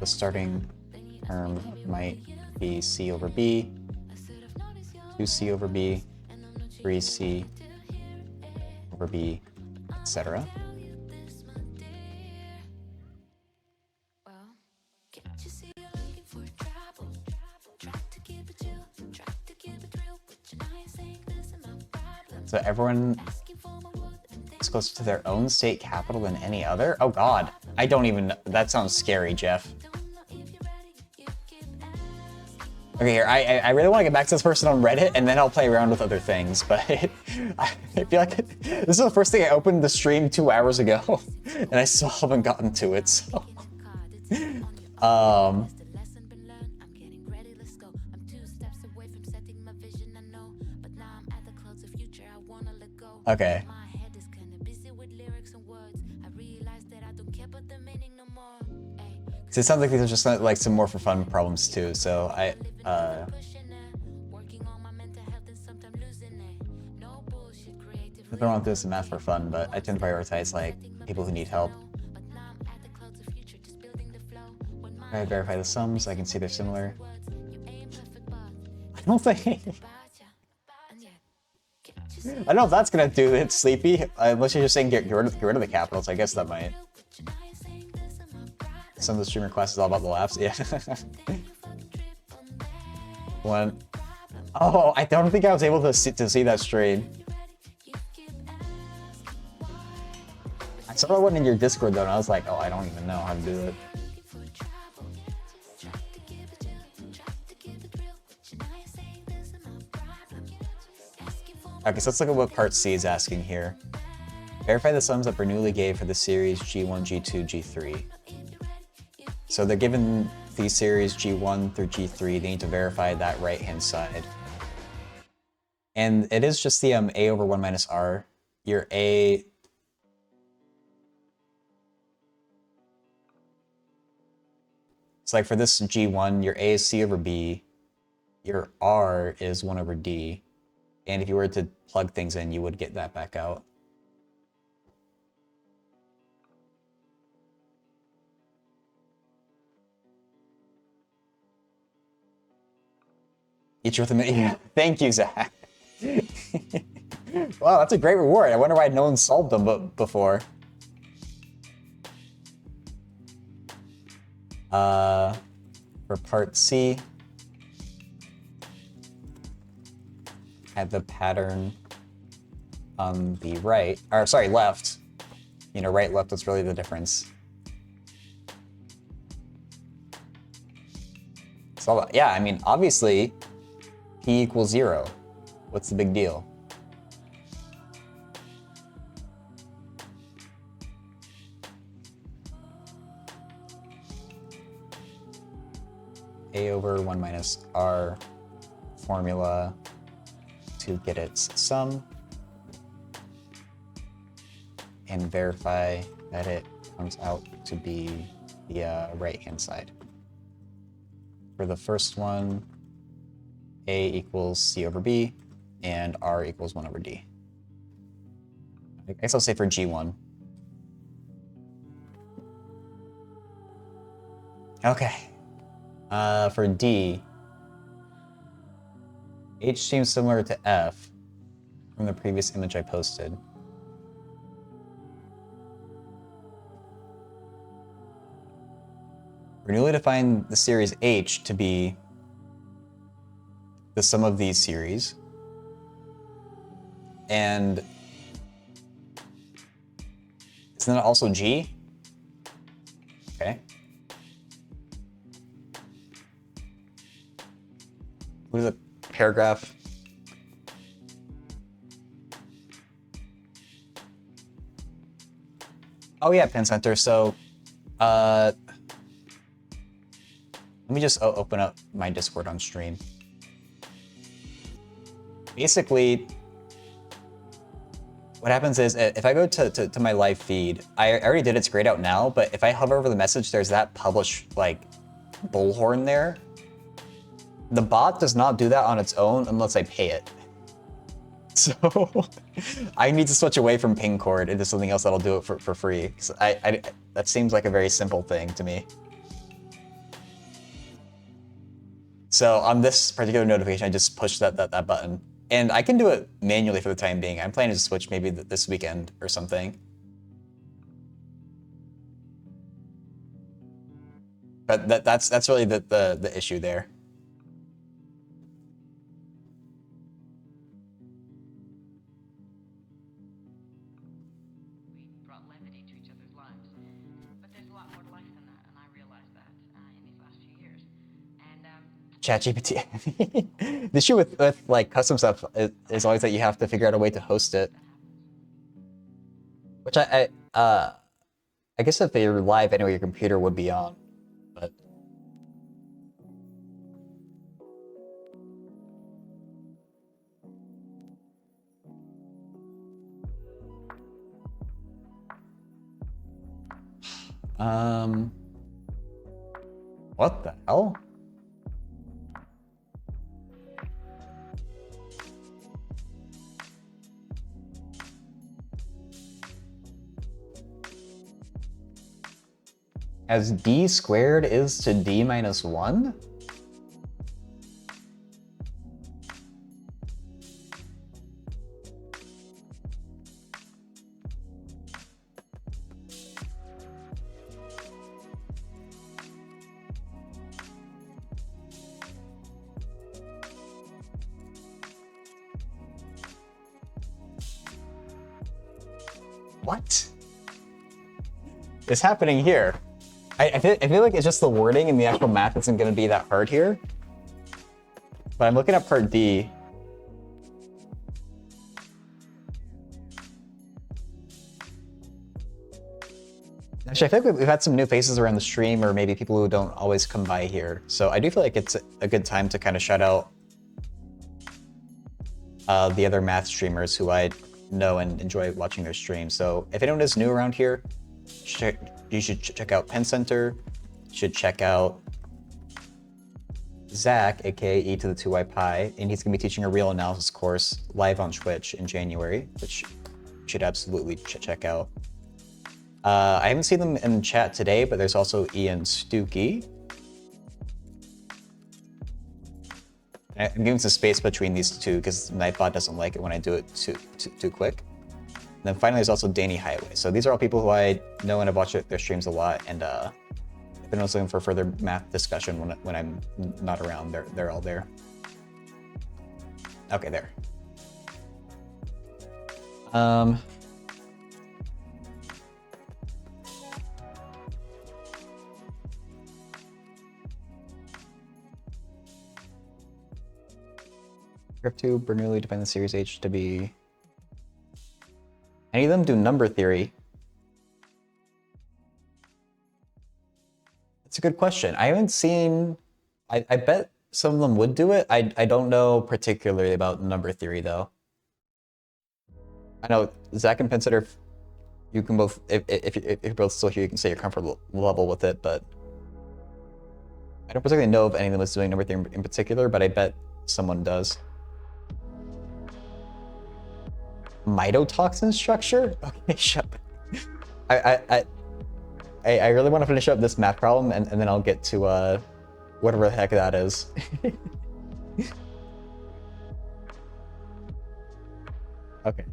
starting term might be C over B, 2C over B, 3C over B, etc. So everyone is closer to their own state capital than any other? Oh god, I don't even know. That sounds scary, Jeff. Okay, here, I really want to get back to this person on Reddit, and then I'll play around with other things, but I feel like this is the first thing I opened the stream 2 hours ago, and I still haven't gotten to it, so... Okay. So it sounds like these are just like some more for fun problems too, so I don't want to do some math for fun, but I tend to prioritize like people who need help. I verify the sums, I can see they're similar. I don't think... I don't know if that's gonna do it, Sleepy. Unless you're just saying get rid of the capitals, I guess that might. Some of the streamer class is all about the laughs, yeah. One. Oh, I don't think I was able to see that stream. I saw one in your Discord though, and I was like, oh, I don't even know how to do it. Okay, so let's look at what part C is asking here. Verify the sums that Bernoulli gave for the series G1, G2, G3. So they're given the series G1 through G3, they need to verify that right-hand side. And it is just the A over 1 minus R. Your A... It's like for this G1, your A is C over B, your R is 1 over D. And if you were to plug things in, you would get that back out. Each with a minute. Yeah. Thank you, Zach. Wow, that's a great reward. I wonder why no one solved them before. For part C, have the pattern on the right, or sorry, left. You know, right, left, that's really the difference. So, yeah, I mean, obviously, P equals 0. What's the big deal? A over 1 minus R formula to get its sum and verify that it comes out to be the right-hand side. For the first one, A equals C over B and R equals 1 over D. I guess I'll say for G1. Okay. For D, H seems similar to F from the previous image I posted. Bernoulli defined the series H to be the sum of these series. And isn't that also G? Okay. What is a paragraph? Oh yeah, Pen Center. So Let me just open up my Discord on stream. Basically, what happens is if I go to my live feed, I already did it's grayed out now, but if I hover over the message, there's that publish like bullhorn there. The bot does not do that on its own unless I pay it. So I need to switch away from ping cord into something else that'll do it for free. So that seems like a very simple thing to me. So on this particular notification, I just pushed that button. And I can do it manually for the time being. I'm planning to switch maybe this weekend or something. But that's really the issue there. We brought levity to each other's lives, but there's a lot more to life than that, and I realized that in these last few years. And ChatGPT. The issue with like custom stuff is always that you have to figure out a way to host it. Which I guess if you're live anyway, your computer would be on, but. What the hell? As d squared is to d minus 1? What is happening here? I feel like it's just the wording and the actual math isn't going to be that hard here. But I'm looking at part D. Actually, I feel like we've had some new faces around the stream, or maybe people who don't always come by here. So I do feel like it's a good time to kind of shout out the other math streamers who I know and enjoy watching their streams. So if anyone is new around here, you should check out Pen Center. You should check out Zach, aka E to the 2y pi, and he's gonna be teaching a real analysis course live on Twitch in January, which you should absolutely check out. I haven't seen them in chat today, but there's also Ian Stookie. I'm giving some space between these two because Nightbot doesn't like it when I do it too quick. And then finally, there's also Danny Highway. So these are all people who I know and I've watched their streams a lot. And if anyone's looking for further math discussion when I'm not around, they're all there. Okay, there. Grip2, Bernoulli define the series H to be. Any of them do number theory? That's a good question. I haven't seen. I bet some of them would do it. I don't know particularly about number theory though. I know Zach and Pen Center, you can both, if you're both still here, you can say your comfort level with it, but I don't particularly know if any of them is doing number theory in particular, but I bet someone does. Mitotoxin structure? Okay, shut up. I really want to finish up this math problem and then I'll get to whatever the heck that is. Okay.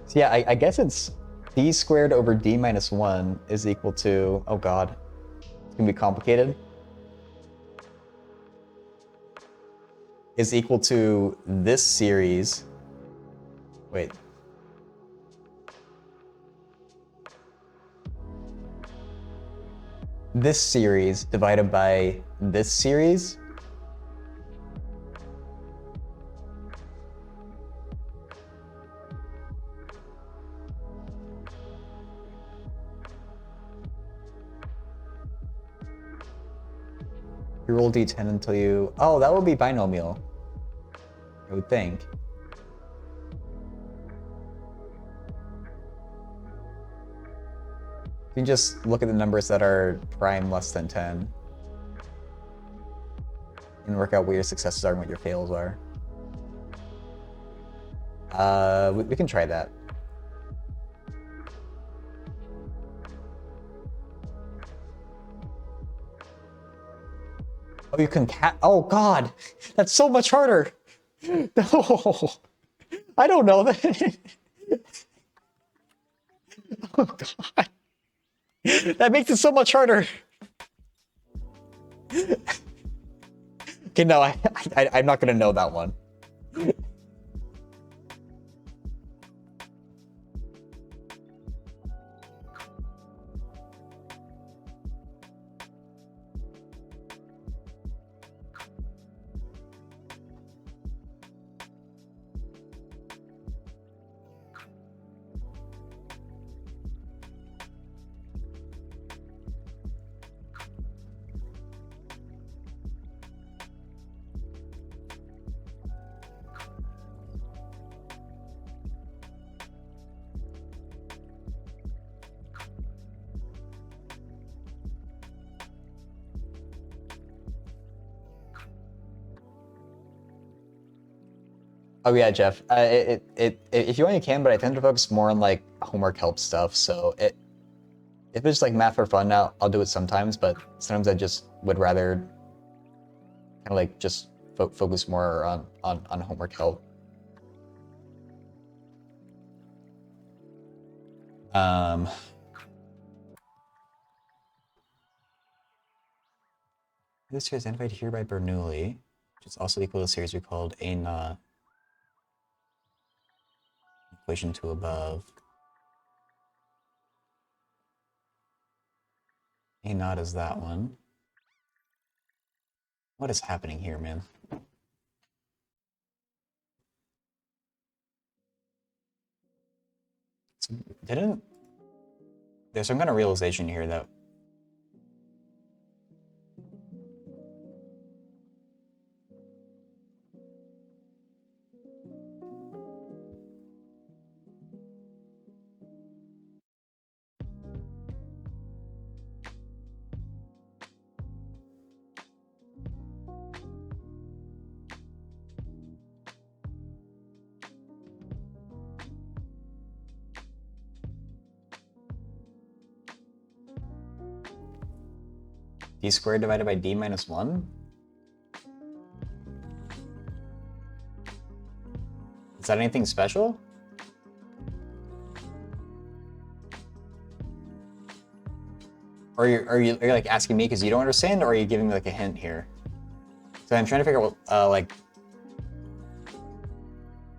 So yeah, I guess it's d squared over d minus 1 is equal to, oh god, it's gonna be complicated. Is equal to this series. Wait. This series divided by this series. You roll d10 until you... Oh, that would be binomial. I would think. You can just look at the numbers that are prime less than 10. And work out what your successes are and what your fails are. We can try that. Oh, you can oh God, that's so much harder. No, I don't know that. Oh God, that makes it so much harder. Okay, no, I'm not gonna know that one. Oh yeah, Jeff. If you want, you can, but I tend to focus more on like homework help stuff. So if it's like math for fun now, I'll do it sometimes. But sometimes I just would rather kind of like just focus more on homework help. This series is identified here by Bernoulli, which is also equal to the series we called A naught. Equation 2 above. A naught is that one. What is happening here, man? So there's some kind of realization here that d squared divided by d minus 1? Is that anything special? Or are you like asking me because you don't understand, or are you giving me like a hint here? So I'm trying to figure out what, like...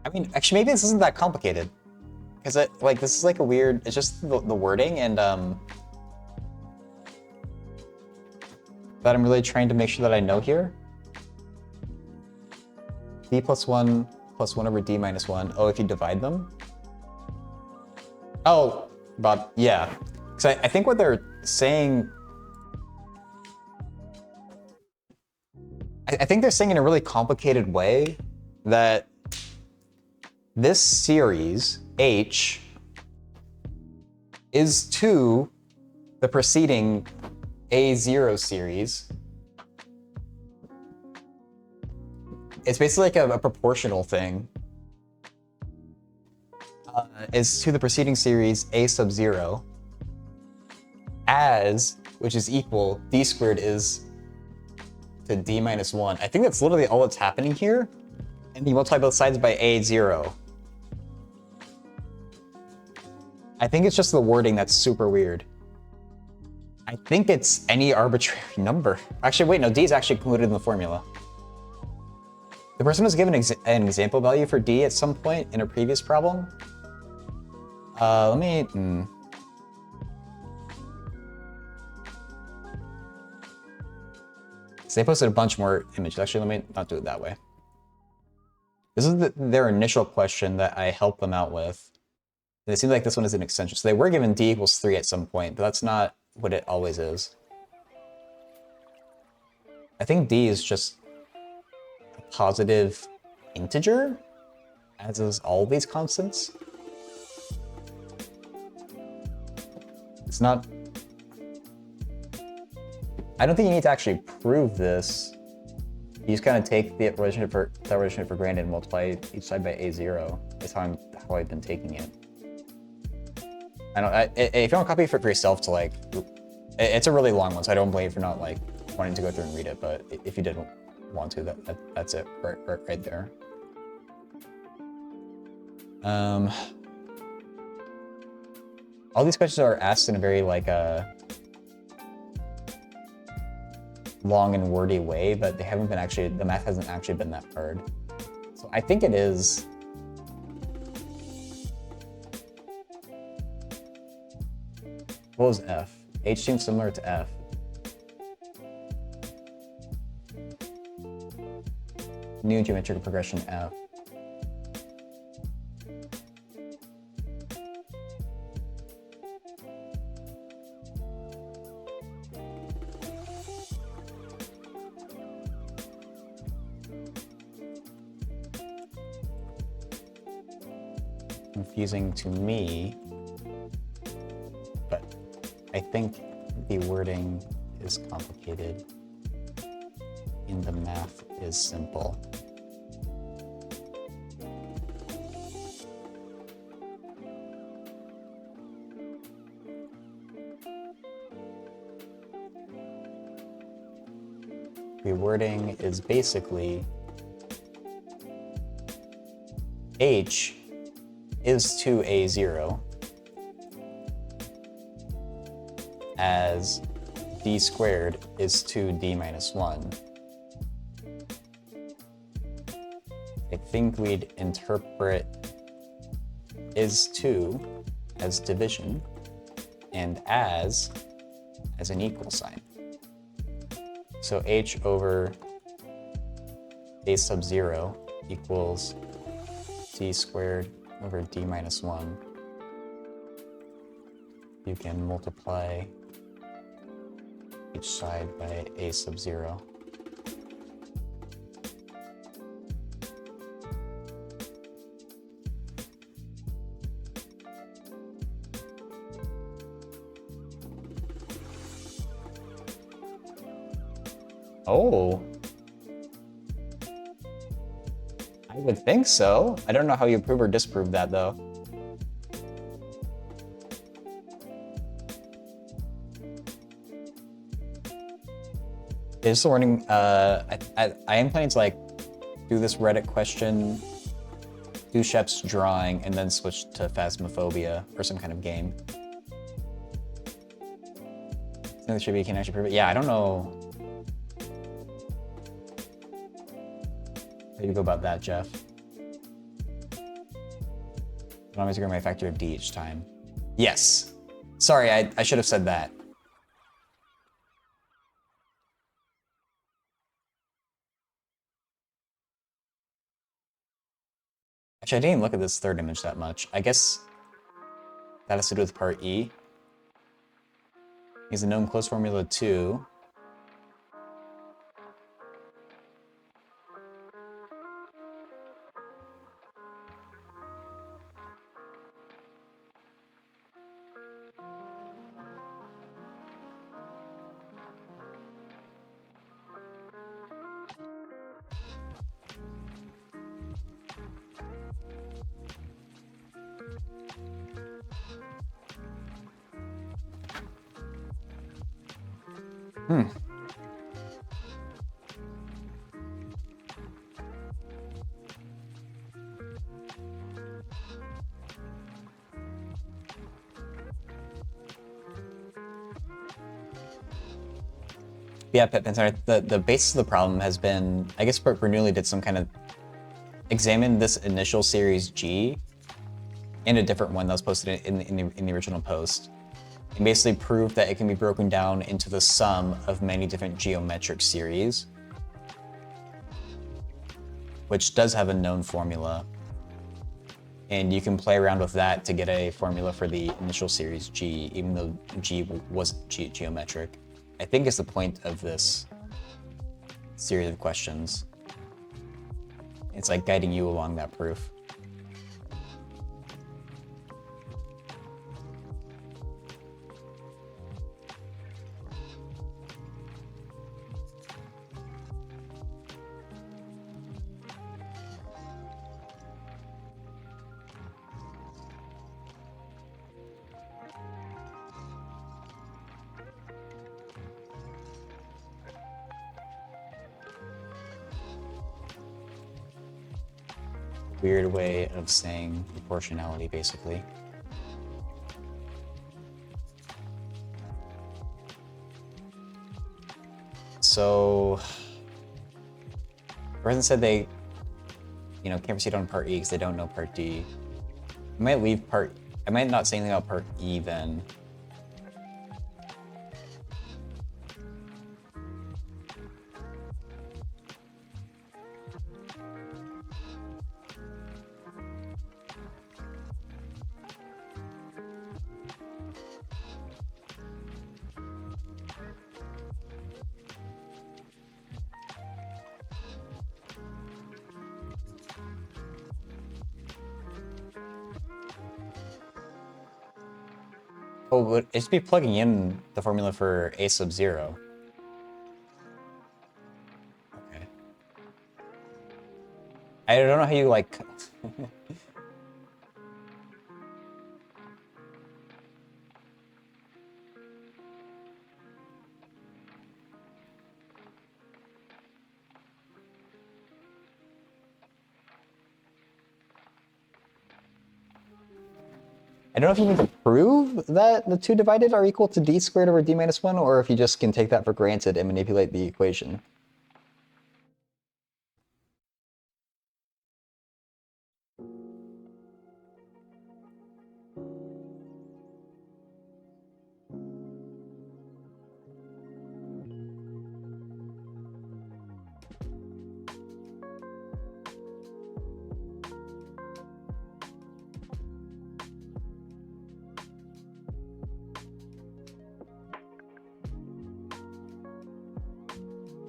I mean, actually, maybe this isn't that complicated. Because like this is like a weird... It's just the wording and that I'm really trying to make sure that I know here. D plus 1 over d minus 1. Oh, if you divide them? Oh, but yeah. Because I think what they're saying... I think they're saying in a really complicated way that this series, H, is to the preceding A0 series. It's basically like a proportional thing. Is to the preceding series A sub 0 as, which is equal, d squared is to d minus 1. I think that's literally all that's happening here. And you multiply both sides by A0. I think it's just the wording that's super weird. I think it's any arbitrary number. Actually, wait, no, d is actually included in the formula. The person was given an example value for d at some point in a previous problem. Let me... So they posted a bunch more images. Actually, let me not do it that way. This is their initial question that I helped them out with. And it seems like this one is an extension. So they were given d equals 3 at some point, but that's not what it always is. I think D is just a positive integer, as is all these constants. It's not... I don't think you need to actually prove this. You just kind of take the relationship for granted and multiply each side by A0. That's how I've been taking it. I don't. If you want to copy it for yourself to like, it's a really long one, so I don't blame you for not like wanting to go through and read it. But if you didn't want to, that's it right there. All these questions are asked in a very like long and wordy way, but they haven't been actually, the math hasn't actually been that hard. So I think it is. What was F? H seems similar to F. New geometric progression F. Confusing to me, but I think the wording is complicated and the math is simple. The wording is basically H is to A0 as D squared is to D minus 1. I think we'd interpret is to as division and as an equal sign. So H over A sub 0 equals D squared over D minus 1. You can multiply each side by A sub 0. Oh. I would think so. I don't know how you prove or disprove that though. Is the warning, I am planning to like do this Reddit question, do Shep's drawing, and then switch to Phasmophobia or some kind of game. I think there should be, can actually prove it. Yeah, I don't know how you go about that, Jeff. I'm always going to my factor of D each time. Yes. Sorry, I should have said that. Actually, I didn't look at this third image that much. I guess that has to do with part E. He's a known closed formula 2. Yeah, Pensar, the basis of the problem has been, I guess Bernoulli did some kind of, examine this initial series G and a different one that was posted in the original post, and basically proved that it can be broken down into the sum of many different geometric series, which does have a known formula. And you can play around with that to get a formula for the initial series G, even though G wasn't geometric. I think is the point of this series of questions. It's like guiding you along that proof. Weird way of saying proportionality, basically. So, the person said they, can't proceed on part E because they don't know part D. I might leave part, I might not say anything about part E then. Oh, but it should be plugging in the formula for A sub 0. Okay. I don't know how you, like... I don't know if you need to prove that the two divided are equal to d squared over d minus 1, or if you just can take that for granted and manipulate the equation.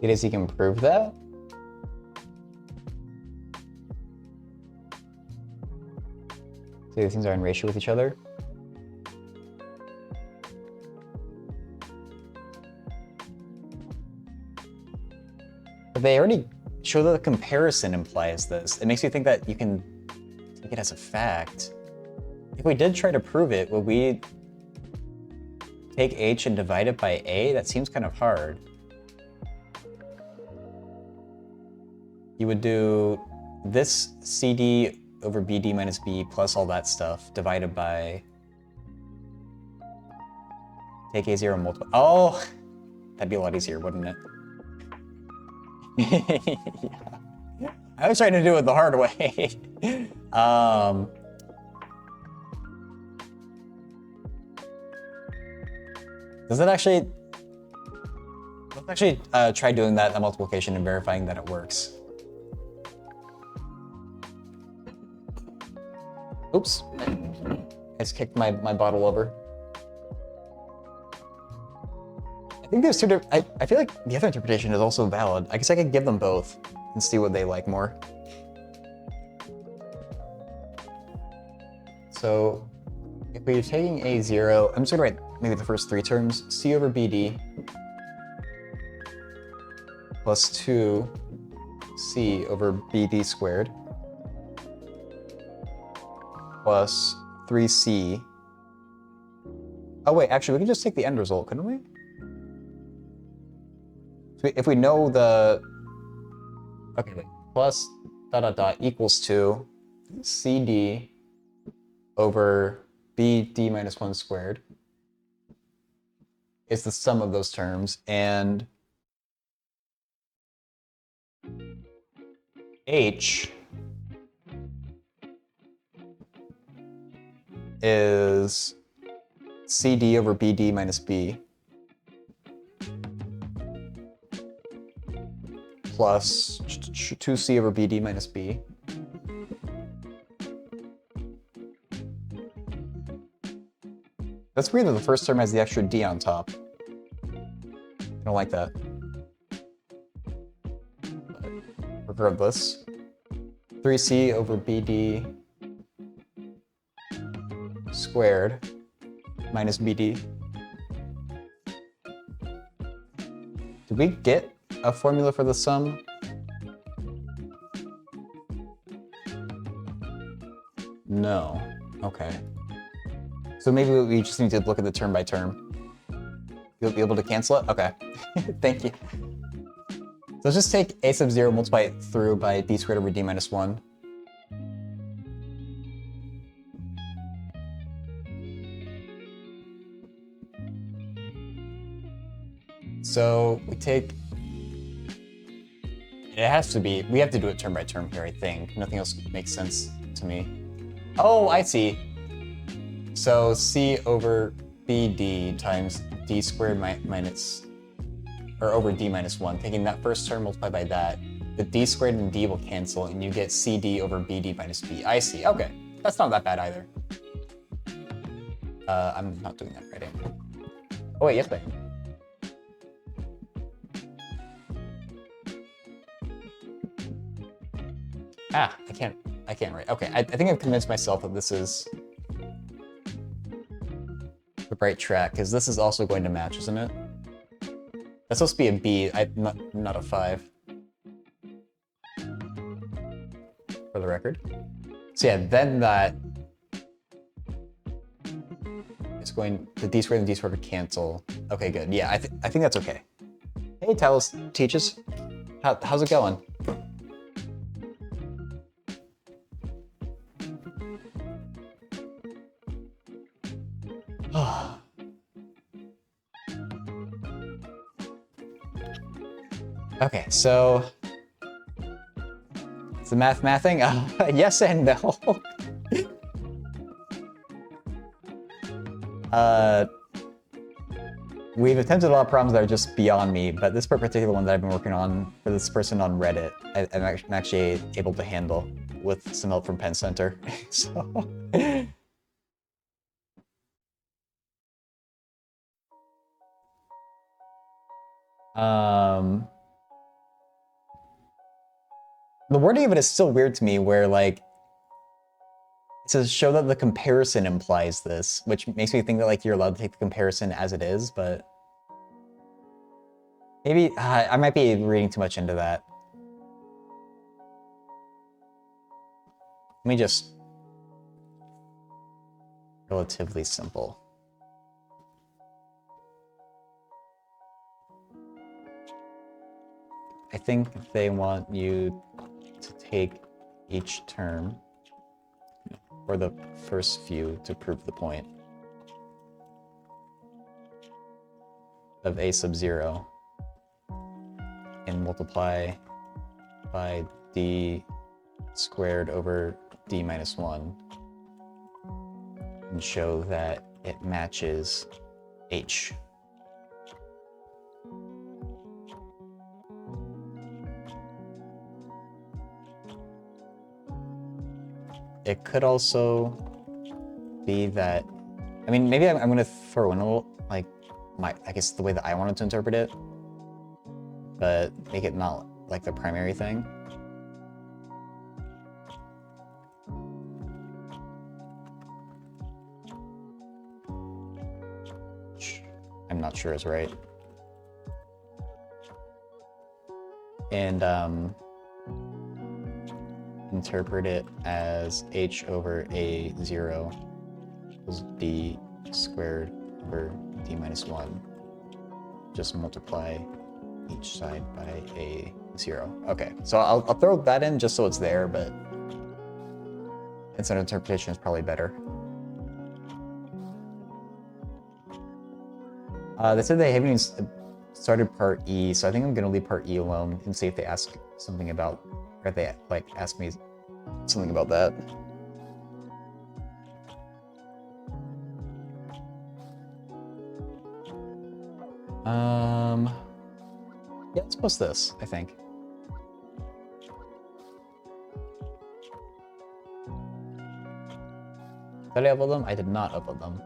It is, you can prove that? So these things are in ratio with each other? But they already show that the comparison implies this. It makes me think that you can take it as a fact. If we did try to prove it, would we take h and divide it by a? That seems kind of hard. You would do this CD over BD minus B plus all that stuff divided by, take A0 multiply. Oh, that'd be a lot easier, wouldn't it? Yeah. I was trying to do it the hard way. Does it actually, let's actually try doing that multiplication and verifying that it works. Oops, I just kicked my bottle over. I think there's two I feel like the other interpretation is also valid. I guess I could give them both and see what they like more. So if we're taking A0, I'm just gonna write maybe the first three terms, C over BD plus 2C over BD squared plus 3C. Oh wait, actually we can just take the end result, couldn't we? So if we know the, okay, wait, plus dot dot dot equals to CD over BD minus 1 squared is the sum of those terms, and H is CD over BD minus B plus 2C over BD minus B That's weird that the first term has the extra D on top. I don't like that. regardless. 3c over bd squared minus bd. Did we get a formula for the sum? No. Okay. So maybe we just need to look at the term by term. You'll be able to cancel it? Okay. Thank you. So let's just take a sub 0, multiply it through by d squared over d minus 1. So we take, it has to be, we have to do it term by term here, I think. Nothing else makes sense to me. Oh, I see. So c over bd times d squared minus, or over d minus 1. Taking that first term multiplied by that, the d squared and d will cancel, and you get cd over bd minus b. I see. Okay. That's not that bad either. I'm not doing that right. Oh wait, yes I am. Ah, I can't write. Okay, I think I've convinced myself that this is the right track, because this is also going to match, isn't it? That's supposed to be a B, not a 5. For the record. So yeah, then that is going, the d squared and d squared would cancel. Okay, good. Yeah, I think that's okay. Hey, Talos teaches. How's it going? Okay, so it's the mathing. Yes and no. We've attempted a lot of problems that are just beyond me, but this particular one that I've been working on for this person on Reddit, I'm actually able to handle with some help from Penn Center. So. The wording of it is still weird to me, where like it says show that the comparison implies this, which makes me think that like you're allowed to take the comparison as it is, but maybe I might be reading too much into that. Let me just relatively simple. I think they want you to take each term, or the first few, to prove the point of a sub 0 and multiply by d squared over d minus 1 and show that it matches h. It could also be that, I mean, maybe I'm gonna throw in a little, like, I guess the way that I wanted to interpret it, but make it not like the primary thing. I'm not sure is right. And interpret it as h over a 0 equals d squared over d minus 1. Just multiply each side by a 0. Okay, so I'll throw that in just so it's there, but instant interpretation is probably better. They said they haven't even started part E, so I think I'm gonna leave part E alone and see if they ask something about, or if they like ask me something about that. Yeah, let's post this, I think. Did I upload them? I did not upload them.